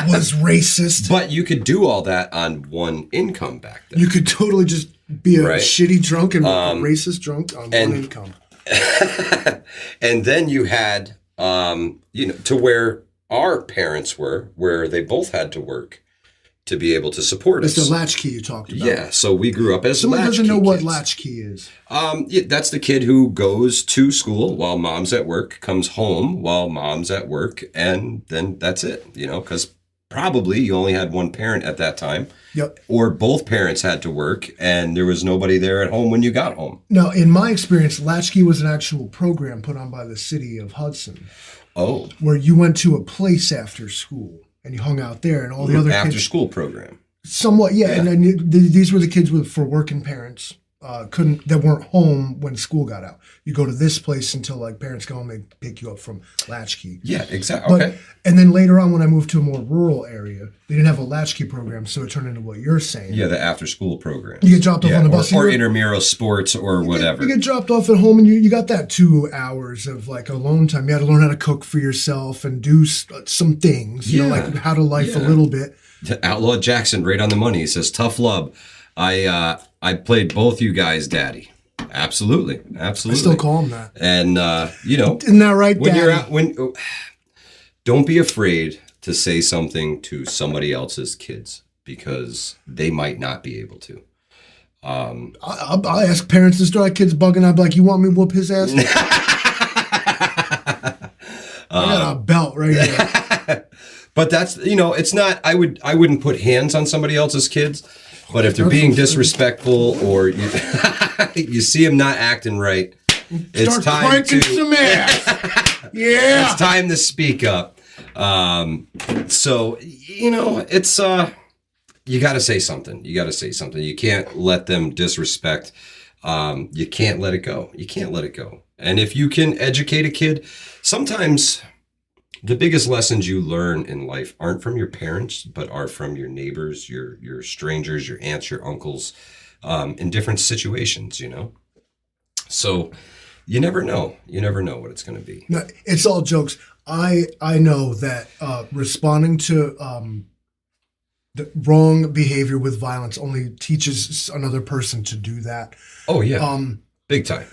Was racist. But you could do all that on one income back then. You could totally just be a shitty drunk and racist drunk on one income. And then you had, to where our parents were, where they both had to work to be able to support us. It's the latchkey you talked about. Yeah, so we grew up as Someone latchkey doesn't know what kids. latchkey is. That's the kid who goes to school while mom's at work, comes home while mom's at work, and then that's it, because probably you only had one parent at that time. Yep. Or both parents had to work and there was nobody there at home when you got home. No, in my experience, latchkey was an actual program put on by the city of Hudson. Oh. Where you went to a place after school and you hung out there and all the other after kids. School program. Somewhat, yeah. And then these were the kids for working parents. that weren't home when school got out. You go to this place until like parents go home, they pick you up from latchkey. Yeah, exactly. Okay. And then later on, when I moved to a more rural area, they didn't have a latchkey program, so it turned into what you're saying. Yeah, the after school program. You get dropped off on the bus, or intramural sports or whatever. You get dropped off at home, and you got that 2 hours of like alone time. You had to learn how to cook for yourself and do some things. You know, like how to life a little bit. Outlaw Jackson, right on the money. He says, "Tough love." I played both you guys, Daddy. Absolutely. I still call him that. And you know, isn't that right, when Daddy? Don't be afraid to say something to somebody else's kids because they might not be able to. I'll ask parents to start kids bugging. I'll be like, "You want me to whoop his ass?" I got a belt right here. But that's, you know, it's not. I wouldn't put hands on somebody else's kids. But if they're being disrespectful or you see them not acting right, it's time to some ass. Yeah, it's time to speak up. So you know, it's you got to say something. You got to say something. You can't let them disrespect. You can't let it go. You can't let it go. And if you can educate a kid, sometimes the biggest lessons you learn in life aren't from your parents, but are from your neighbors, your strangers, your aunts, your uncles, in different situations, you know? So you never know. You never know what it's going to be. No, it's all jokes. I know that responding to the wrong behavior with violence only teaches another person to do that. Oh, yeah. Big time.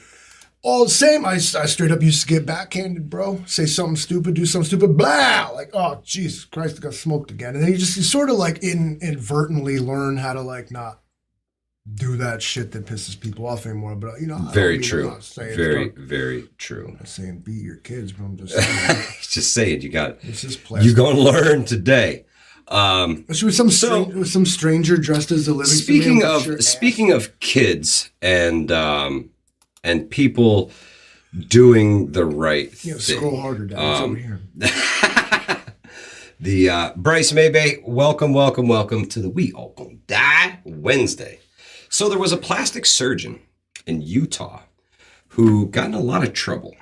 All the same, I straight up used to get backhanded, bro. Say something stupid, do something stupid, blah! Like, oh, Jesus Christ, I got smoked again. And then you sort of like inadvertently learn how to like not do that shit that pisses people off anymore. But, you know, very true. Very true. I'm not saying beat your kids, but I'm just saying. Just saying, you're going to learn today. With some stranger dressed as a living. Speaking of kids and people doing the right thing. Scroll harder down. It's over here. The Bryce Maybay, welcome to the We All Gonna Die Wednesday. So there was a plastic surgeon in Utah who got in a lot of trouble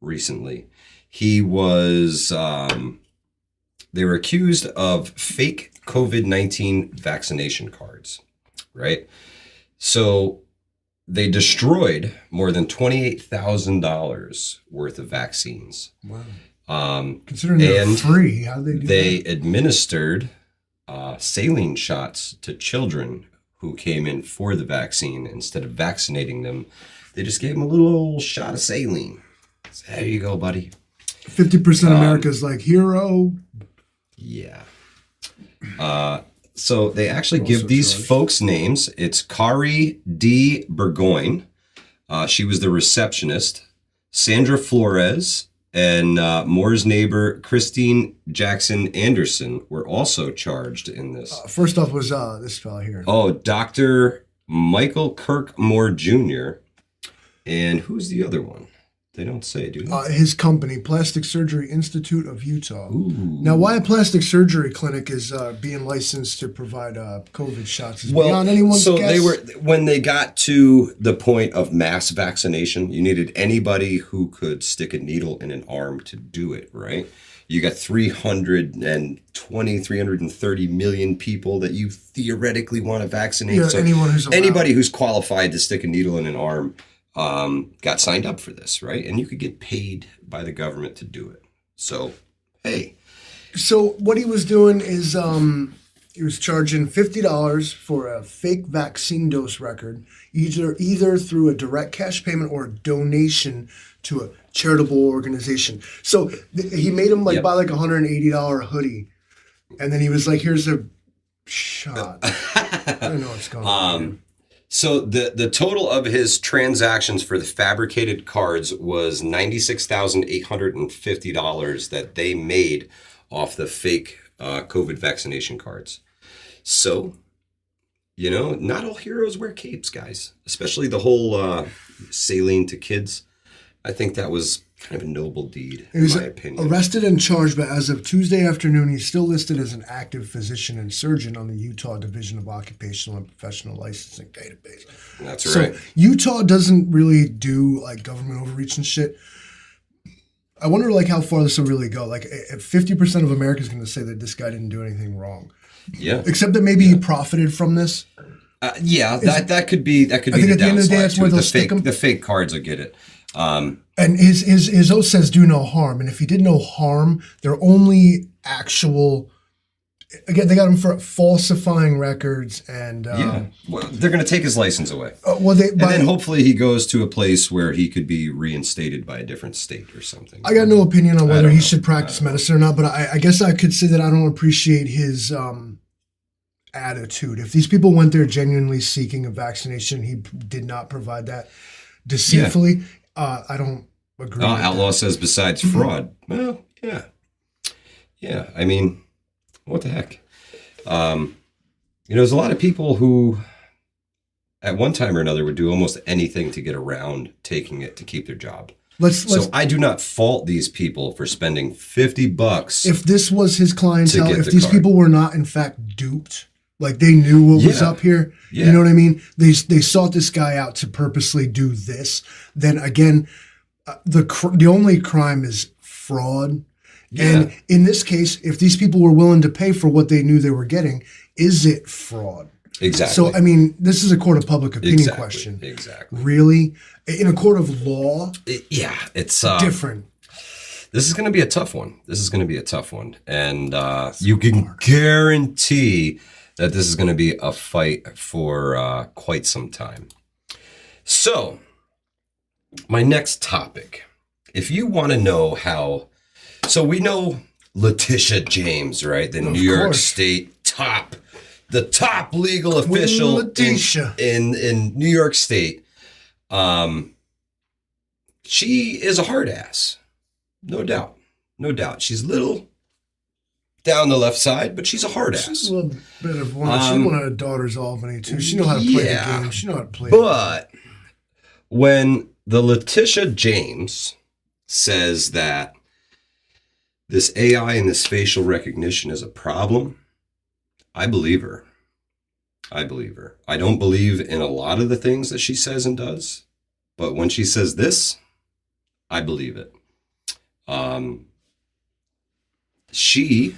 recently. He was, they were accused of fake COVID-19 vaccination cards, right? So they destroyed more than $28,000 worth of vaccines. Wow. Considering they're free, how did they do they that? administered saline shots to children who came in for the vaccine. Instead of vaccinating them, they just gave them a little old shot of saline. So there you go, buddy. 50% of America's like, hero. Yeah. So they actually give these folks names. It's Kari D. Burgoyne. She was the receptionist. Sandra Flores and Moore's neighbor Christine Jackson Anderson were also charged in this. First off was this fella here. Oh, Dr. Michael Kirk Moore Jr. And who's the other one? They don't say, do they? His company, Plastic Surgery Institute of Utah. Ooh. Now, why a plastic surgery clinic is being licensed to provide COVID shots is beyond anyone's guess. When they got to the point of mass vaccination, you needed anybody who could stick a needle in an arm to do it, right? You got 330 million people that you theoretically want to vaccinate. Yeah, so anybody who's qualified to stick a needle in an arm got signed up for this, right? And you could get paid by the government to do it. So, hey. So what he was doing is he was charging $50 for a fake vaccine dose record, either through a direct cash payment or a donation to a charitable organization. So he made him buy like $180 hoodie, and then he was like, "Here's a shot." I don't know what's going on. So the total of his transactions for the fabricated cards was $96,850 that they made off the fake COVID vaccination cards. So, you know, not all heroes wear capes, guys. Especially the whole saline to kids. I think that was kind of a noble deed, He was in my opinion. arrested and charged, but as of Tuesday afternoon, he's still listed as an active physician and surgeon on the Utah Division of Occupational and Professional Licensing database. That's right. So Utah doesn't really do like government overreach and shit. I wonder like how far this will really go. Like if 50% of America is going to say that this guy didn't do anything wrong. Yeah. Except that maybe he profited from this. That could be I think the at the end of the day, that's where they'll stick him. The fake cards will get it. And his oath says do no harm. And if he did no harm, they're only actual. Again, they got him for falsifying records and well, they're going to take his license away. And then hopefully he goes to a place where he could be reinstated by a different state or something. I got no opinion on whether he should practice medicine or not, but I guess I could say that I don't appreciate his attitude. If these people went there genuinely seeking a vaccination, he did not provide that deceitfully. I don't agree. With Outlaw that. says besides fraud. Well, yeah. I mean, what the heck? There's a lot of people who, at one time or another, would do almost anything to get around taking it to keep their job. So I do not fault these people for spending $50. If this was his clientele, if these people were not in fact duped, like they knew what was up here, you know what I mean? They sought this guy out to purposely do this. Then again, the only crime is fraud. Yeah. And in this case, if these people were willing to pay for what they knew they were getting, is it fraud? Exactly. So, I mean, this is a court of public opinion question. Exactly. Really? In a court of law? It's different. This is going to be a tough one. And you can guarantee that this is going to be a fight for quite some time. So, my next topic. If you want to know how... So we know Letitia James, right? The New York State the top legal official in New York State. She is a hard ass. No doubt. She's a little down the left side, but she's a hard ass. She's a little bit of one. She's one of her daughters, Albany, too. She knows how to play the game. She knows how to play But when the Letitia James says that this AI and this facial recognition is a problem, I believe her. I don't believe in a lot of the things that she says and does, but when she says this, I believe it. She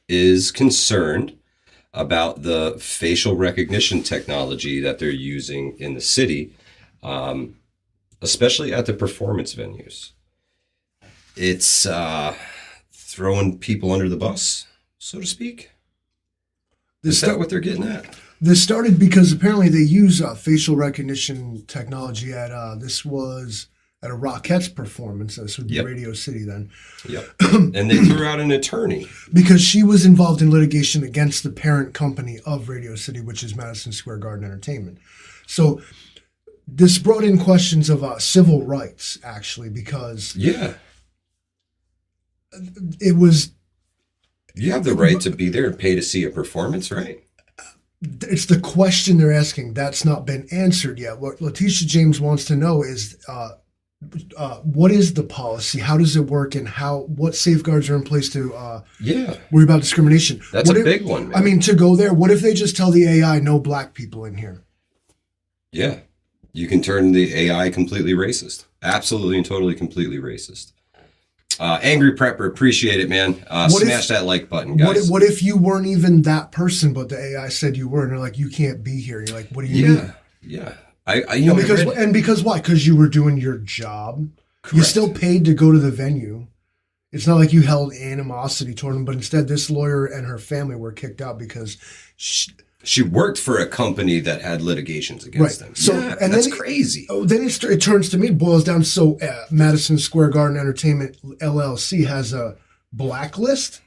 is concerned about the facial recognition technology that they're using in the city, especially at the performance venues. It's throwing people under the bus, so to speak. Is that what they're getting at? This started because apparently they use facial recognition technology at this was at a Rockettes performance. This would be Radio City then. Yep. And they threw out an attorney because she was involved in litigation against the parent company of Radio City, which is Madison Square Garden Entertainment. So this brought in questions of civil rights, actually, because it was. You have the right to be there and pay to see a performance, right? It's the question they're asking. That's not been answered yet. What Letitia James wants to know is what is the policy? How does it work? And what safeguards are in place to worry about discrimination? That's a big one, man. I mean, to go there, what if they just tell the AI no black people in here? Yeah. You can turn the AI completely racist. Absolutely and totally completely racist. Angry Prepper, appreciate it, man. Smash that like button, guys. What if you weren't even that person, but the AI said you were, and they're like, you can't be here. You're like, what do you mean? Yeah. Because why? Because you were doing your job. Correct. You still paid to go to the venue. It's not like you held animosity toward them, but instead this lawyer and her family were kicked out because she worked for a company that had litigations against them. So, and that's crazy. Then it turns to me, it boils down. So Madison Square Garden Entertainment LLC has a blacklist.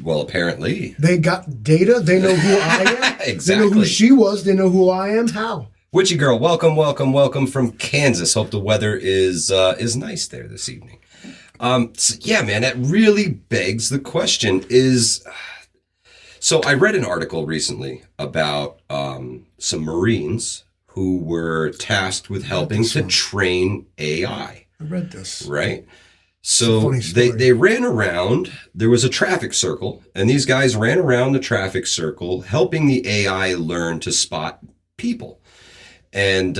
Well, apparently. They got data. They know who I am. Exactly. They know who she was. They know who I am. How? Witchy Girl, welcome from Kansas. Hope the weather is nice there this evening. So yeah, man, that really begs the question is... So I read an article recently about some Marines who were tasked with helping to train AI. I read this. Right? So they ran around. There was a traffic circle, and these guys ran around the traffic circle, helping the AI learn to spot people. And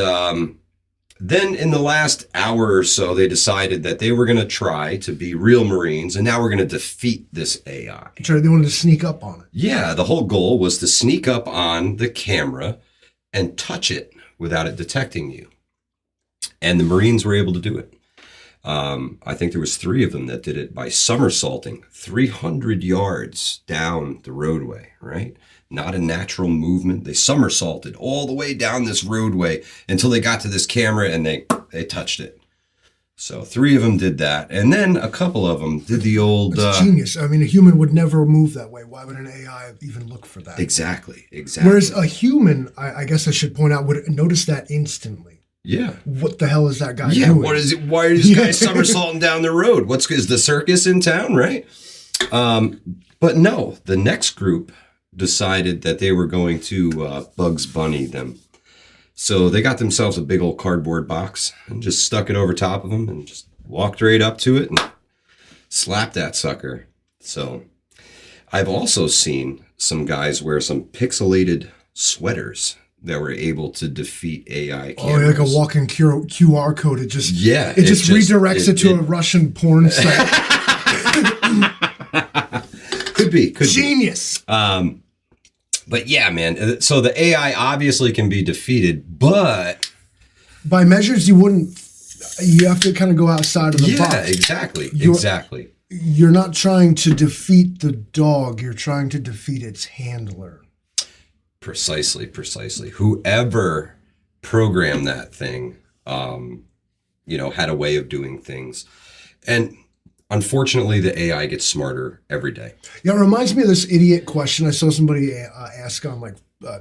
then in the last hour or so, they decided that they were going to try to be real Marines, and now we're going to defeat this AI. They wanted to sneak up on it. Yeah, the whole goal was to sneak up on the camera and touch it without it detecting you. And the Marines were able to do it. I think there was 3 of them that did it by somersaulting 300 yards down the roadway, right? Not a natural movement. They somersaulted all the way down this roadway until they got to this camera and they touched it. So 3 of them did that. And then a couple of them did the old... It's genius. I mean, a human would never move that way. Why would an AI even look for that? Exactly. Whereas a human, I guess I should point out, would notice that instantly. Yeah. What the hell is that guy doing? What is it? Why are these guys somersaulting down the road? Is the circus in town, right? But no, the next group decided that they were going to Bugs Bunny them. So they got themselves a big old cardboard box and just stuck it over top of them and just walked right up to it and slapped that sucker. So I've also seen some guys wear some pixelated sweaters that were able to defeat AI cameras. Oh, like a walking QR code. It just redirects it to a Russian porn site. Could be. Genius. But yeah, man. So the AI obviously can be defeated, but by measures you have to kind of go outside of the box. Yeah, exactly. You're not trying to defeat the dog. You're trying to defeat its handler. Precisely. Whoever programmed that thing, had a way of doing things. And unfortunately, the AI gets smarter every day. Yeah, it reminds me of this idiot question I saw somebody ask on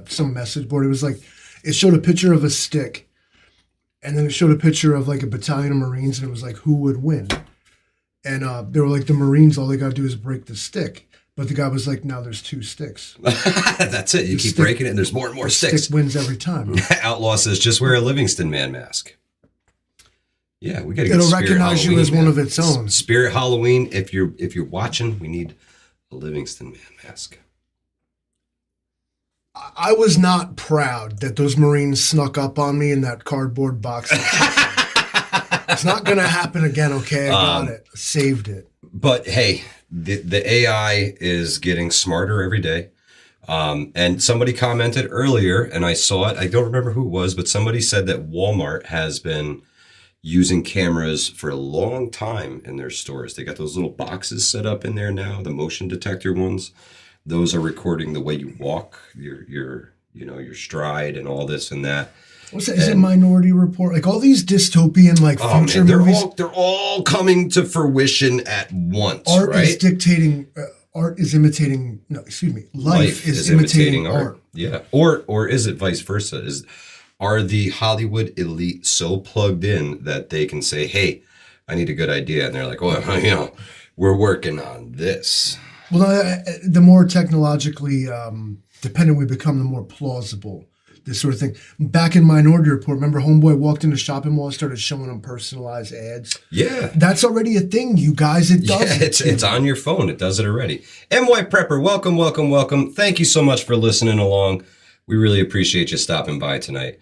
some message board. It was like, it showed a picture of a stick, and then it showed a picture of like a battalion of Marines, and it was like, who would win? And they were like, the Marines, all they got to do is break the stick. But the guy was like, now there's 2 sticks. That's it. You keep breaking it, and there's more and more sticks. Stick wins every time. Outlaw says, just wear a Livingston Man mask. Yeah, we got to get It'll Spirit recognize Halloween, you as man. one of its own. Spirit Halloween. If you're watching, we need a Livingston Man mask. I was not proud that those Marines snuck up on me in that cardboard box. It's not going to happen again, okay? I got it. I saved it. But hey, the AI is getting smarter every day. And somebody commented earlier, and I saw it. I don't remember who it was, but somebody said that Walmart has been using cameras for a long time in their stores. They got those little boxes set up in there now, the motion detector ones. Those are recording the way you walk, your stride and all this and that. What's that? Is it Minority Report? Like all these dystopian future movies? They're all coming to fruition at once, Art right? is dictating, art is imitating, life is imitating art. Yeah. Or is it vice versa? Are the Hollywood elite so plugged in that they can say, hey, I need a good idea. And they're like, well, we're working on this. Well, the more technologically dependent we become, the more plausible this sort of thing. Back in Minority Report, remember Homeboy walked into a shopping mall and started showing them personalized ads? Yeah. That's already a thing, you guys. It does. Yeah, it's on your phone. It does it already. MY Prepper, welcome. Thank you so much for listening along. We really appreciate you stopping by tonight.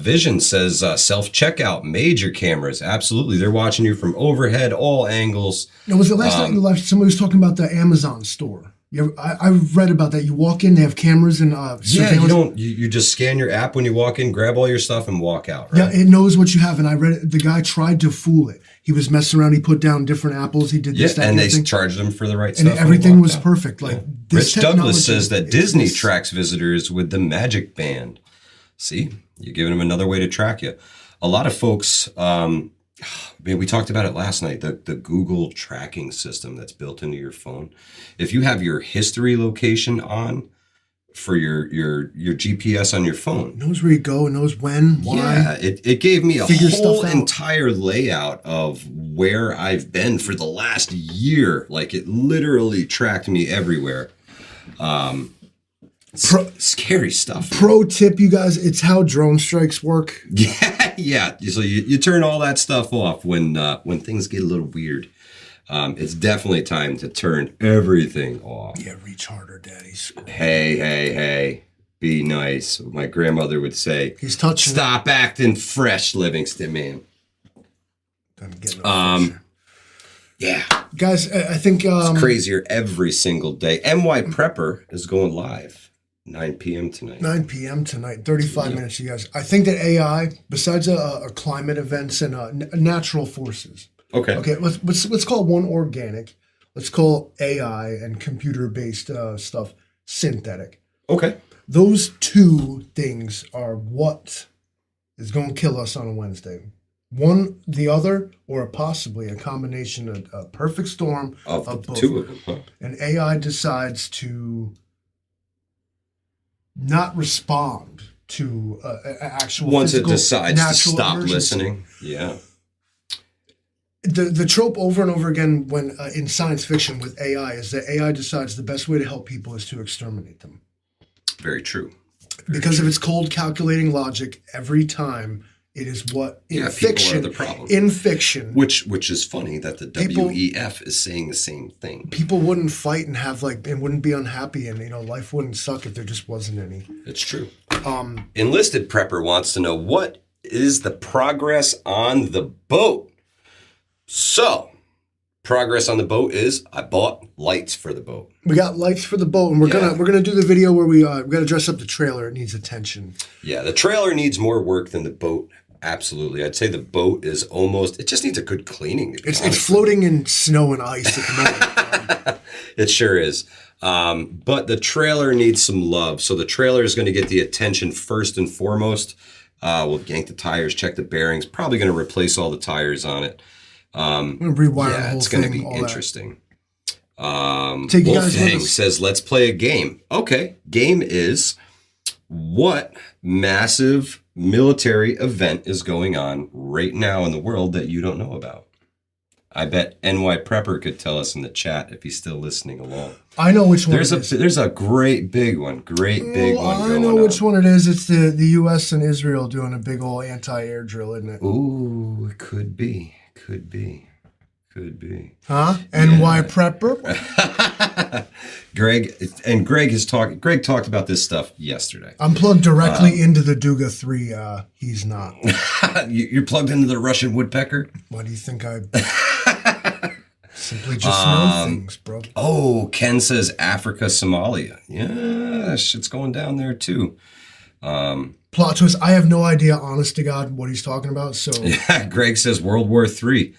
Vision says self-checkout, major cameras. Absolutely. They're watching you from overhead, all angles. Now, was it last night you left? Somebody was talking about the Amazon store. I read about that. You walk in, they have cameras and surveillance. You just scan your app when you walk in, grab all your stuff and walk out, right? Yeah, it knows what you have. And I read it. The guy tried to fool it. He was messing around. He put down different apples. He did this, that, and they thing. charged him for the right stuff. And everything was perfect. Rich Douglas says that Disney tracks visitors with the Magic Band. See, you're giving them another way to track you. A lot of folks, we talked about it last night, the Google tracking system that's built into your phone. If you have your history location on for your GPS on your phone. It knows where you go, it knows when, why. Yeah, it gave me a whole entire layout of where I've been for the last year. Like it literally tracked me everywhere. Scary stuff. Pro tip, you guys, it's how drone strikes work. Yeah. So you turn all that stuff off when things get a little weird. It's definitely time to turn everything off. Yeah, reach harder, Daddy. Hey. Be nice. My grandmother would say, he's touching. Stop acting fresh, Livingston man. Yeah. Guys, I think... it's crazier every single day. NY Prepper is going live 9 p.m. tonight. 9 p.m. tonight, 35 minutes, you guys. I think that AI, besides climate events and natural forces. Okay, let's call one organic. Let's call AI and computer-based stuff synthetic. Okay. Those two things are what is going to kill us on a Wednesday. One, the other, or possibly a combination of a perfect storm of both. Two of them. Huh? And AI decides to not respond to actual once it physical, decides to stop emergency. listening. Yeah. The trope over and over again when in science fiction with AI is that AI decides the best way to help people is to exterminate them. Very true. Because of its cold calculating logic, every time it is what in fiction. People are the problem. In fiction, which is funny that the WEF is saying the same thing. People wouldn't fight and have and wouldn't be unhappy, and life wouldn't suck if there just wasn't any. It's true. Enlisted Prepper wants to know what is the progress on the boat. So, progress on the boat is I bought lights for the boat. We got lights for the boat, and we're gonna do the video where we got to dress up the trailer. It needs attention. Yeah, the trailer needs more work than the boat. Absolutely, I'd say the boat is almost. It just needs a good cleaning. It's floating in snow and ice at the moment. It sure is. But the trailer needs some love. So the trailer is going to get the attention first and foremost. We'll yank the tires, check the bearings. Probably going to replace all the tires on it. I'm gonna rewire the whole it's going to thing, be interesting. Take you guys with Wolfgang us. says, let's play a game. Okay. Game is what massive military event is going on right now in the world that you don't know about? I bet NY Prepper could tell us in the chat if he's still listening along. I know which one. There's a great big one. I know which one it is. It's the U.S. and Israel doing a big old anti-air drill, isn't it? Ooh, it could be. Huh? NY Prepper? Greg talked about this stuff yesterday. I'm plugged directly into the Duga 3. He's not. You're plugged into the Russian woodpecker? Why do you think I simply just know things, bro? Oh, Ken says Africa, Somalia. Yeah, shit's going down there too. Plot twist. I have no idea, honest to God, what he's talking about. So yeah, Greg says World War III.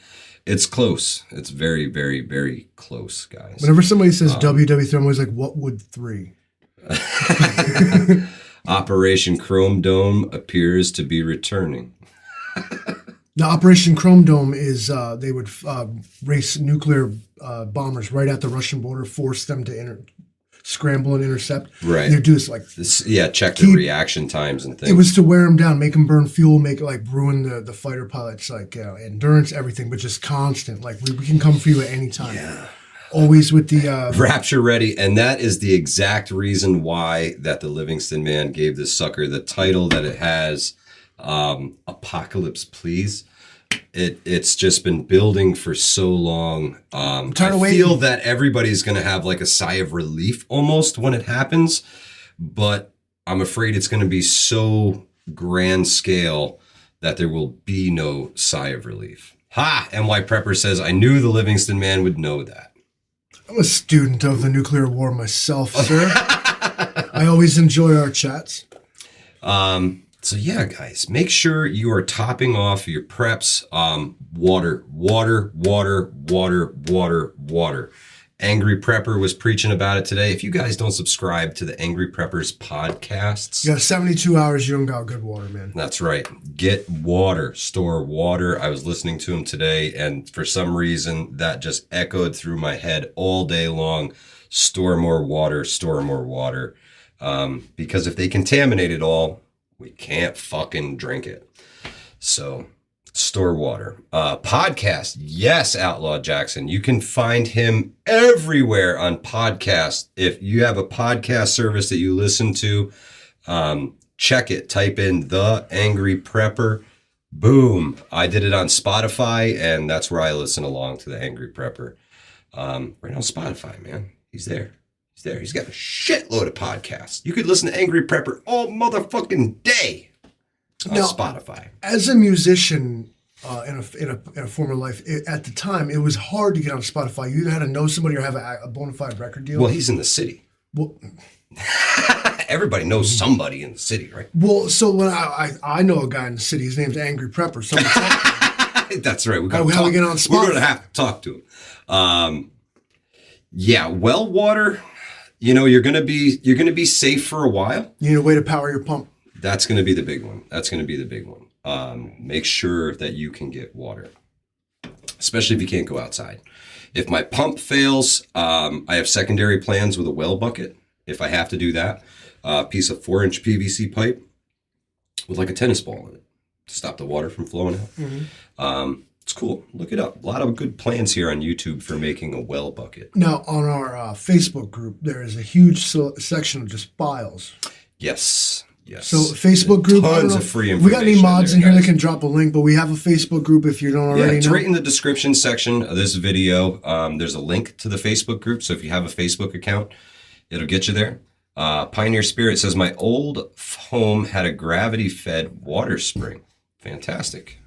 It's close. It's very, very, very close, guys. Whenever somebody says WW3, I'm always like, what would 3? Operation Chrome Dome appears to be returning. The Operation Chrome Dome is they would race nuclear bombers right at the Russian border, force them to scramble and intercept. Right. They do this like this. Yeah, check the reaction times and things. It was to wear them down, make them burn fuel, make it ruin the fighter pilots endurance, everything, but just constant. Like we can come for you at any time. Yeah. Always with the Rapture ready, and that is the exact reason why that the Livingston Man gave this sucker the title that it has, Apocalypse Please. It's just been building for so long. I feel that everybody's going to have like a sigh of relief almost when it happens, but I'm afraid it's going to be so grand scale that there will be no sigh of relief. Ha! NY Prepper says, I knew the Livingston Man would know that. I'm a student of the nuclear war myself, sir. I always enjoy our chats. So yeah, guys, make sure you are topping off your preps. Water. Angry Prepper was preaching about it today. If you guys don't subscribe to the Angry Preppers podcasts, you got 72 hours, you don't got good water, man. That's right. Get water, store water. I was listening to him today, and for some reason that just echoed through my head all day long. Store more water, because if they contaminate it all, we can't fucking drink it. So store water. Podcast. Yes, Outlaw Jackson. You can find him everywhere on podcast. If you have a podcast service that you listen to, check it. Type in The Angry Prepper. Boom. I did it on Spotify, and that's where I listen along to the Angry Prepper. Right on Spotify, man. He's there. He's there. He's got a shitload of podcasts. You could listen to Angry Prepper all motherfucking day on Spotify. As a musician in a former life, at the time, it was hard to get on Spotify. You either had to know somebody or have a bona fide record deal. Well, he's in the city. Well, everybody knows somebody in the city, right? Well, so when I know a guy in the city, his name's Angry Prepper. That's right. How we get on Spotify? We're going to have to talk to him. Yeah, well water. You know, you're gonna be safe for a while. You need a way to power your pump. That's gonna be the big one. Make sure that you can get water, especially if you can't go outside. If my pump fails, I have secondary plans with a well bucket. If I have to do that, a piece of 4-inch PVC pipe with like a tennis ball in it to stop the water from flowing out. Mm-hmm. It's cool. Look it up. A lot of good plans here on YouTube for making a well bucket. Now, on our Facebook group, there is a huge section of just files. Yes. So Facebook group, tons of free information. We got any mods in here that can drop a link, but we have a Facebook group if you don't already know. It's right in the description section of this video. There's a link to the Facebook group. So if you have a Facebook account, it'll get you there. Pioneer Spirit says, my old home had a gravity-fed water spring. Fantastic.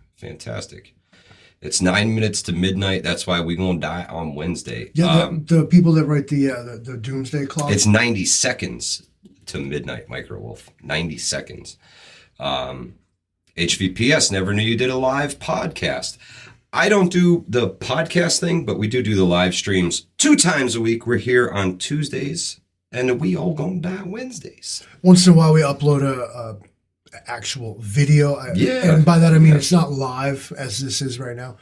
It's 9 minutes to midnight. That's why we're going to die on Wednesday. Yeah, the people that write the doomsday clock. It's 90 seconds to midnight, Microwolf. 90 seconds. HVPS, never knew you did a live podcast. I don't do the podcast thing, but we do the live streams 2 times a week. We're here on Tuesdays, and we all going to die Wednesdays. Once in a while, we upload a actual video. And by that I mean it's not live as this is right now,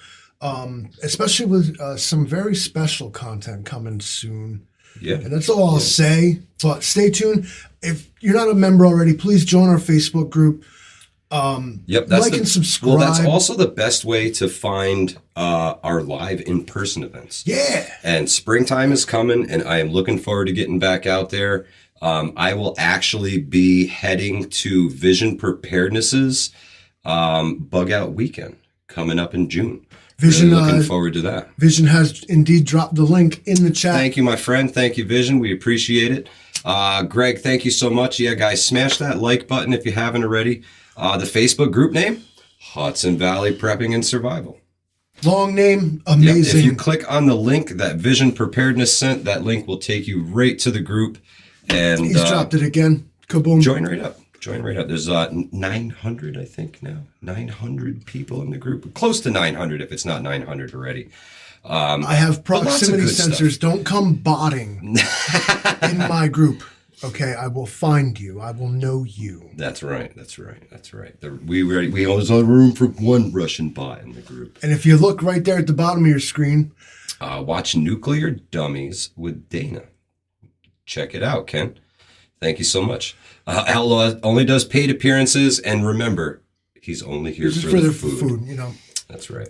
especially with some very special content coming soon. And that's all I'll say, but stay tuned. If you're not a member already, please join our Facebook group. That's and subscribe. Well, that's also the best way to find our live in-person events. And springtime is coming, and I am looking forward to getting back out there. I will actually be heading to Vision Preparedness's Bug Out Weekend coming up in June. Vision, really looking forward to that. Vision has indeed dropped the link in the chat. Thank you, my friend. Thank you, Vision. We appreciate it. Greg, thank you so much. Yeah, guys, smash that like button if you haven't already. The Facebook group name, Hudson Valley Prepping and Survival. Long name, amazing. If you click on the link that Vision Preparedness sent, that link will take you right to the group. And he's dropped it again. Kaboom. Join right up. There's 900, I think, now. 900 people in the group. Close to 900 if it's not 900 already. I have proximity sensors. Stuff. Don't come botting in my group. Okay, I will find you. I will know you. That's right. We always have room for one Russian bot in the group. And if you look right there at the bottom of your screen. Watch Nuclear Dummies with Dana. Check it out, Ken. Thank you so much. Outlaw only does paid appearances, and remember, he's only here for the food. You know. That's right.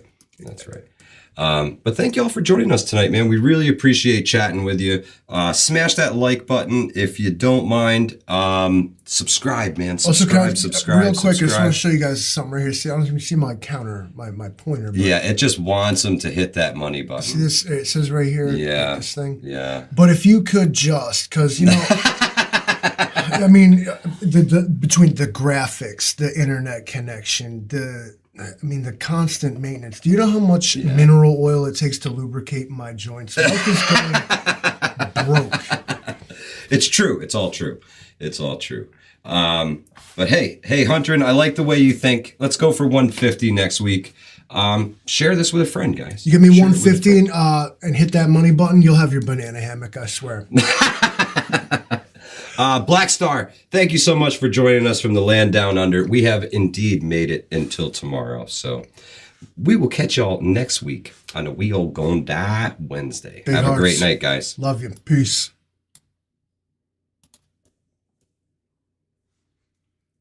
But thank you all for joining us tonight, man. We really appreciate chatting with you. Smash that like button if you don't mind. Subscribe, man. Subscribe. Real quick, I just want to show you guys something right here. See, I don't even see my counter, my pointer. Yeah, it just wants them to hit that money button. See this? It says right here. Yeah. This thing. Yeah. But if you could just, because, you know, I mean, between the graphics, the internet connection, the constant maintenance. Do you know how much mineral oil it takes to lubricate my joints? Life is going broke. It's true. It's all true. But hey, Hunter, I like the way you think. Let's go for 150 next week. Share this with a friend, guys. You give me 150 and hit that money button, you'll have your banana hammock, I swear. Black Star, thank you so much for joining us from the land down under. We have indeed made it until tomorrow. So we will catch y'all next week on a We All Gon' Die Wednesday. Have a great night, guys. Love you. Peace.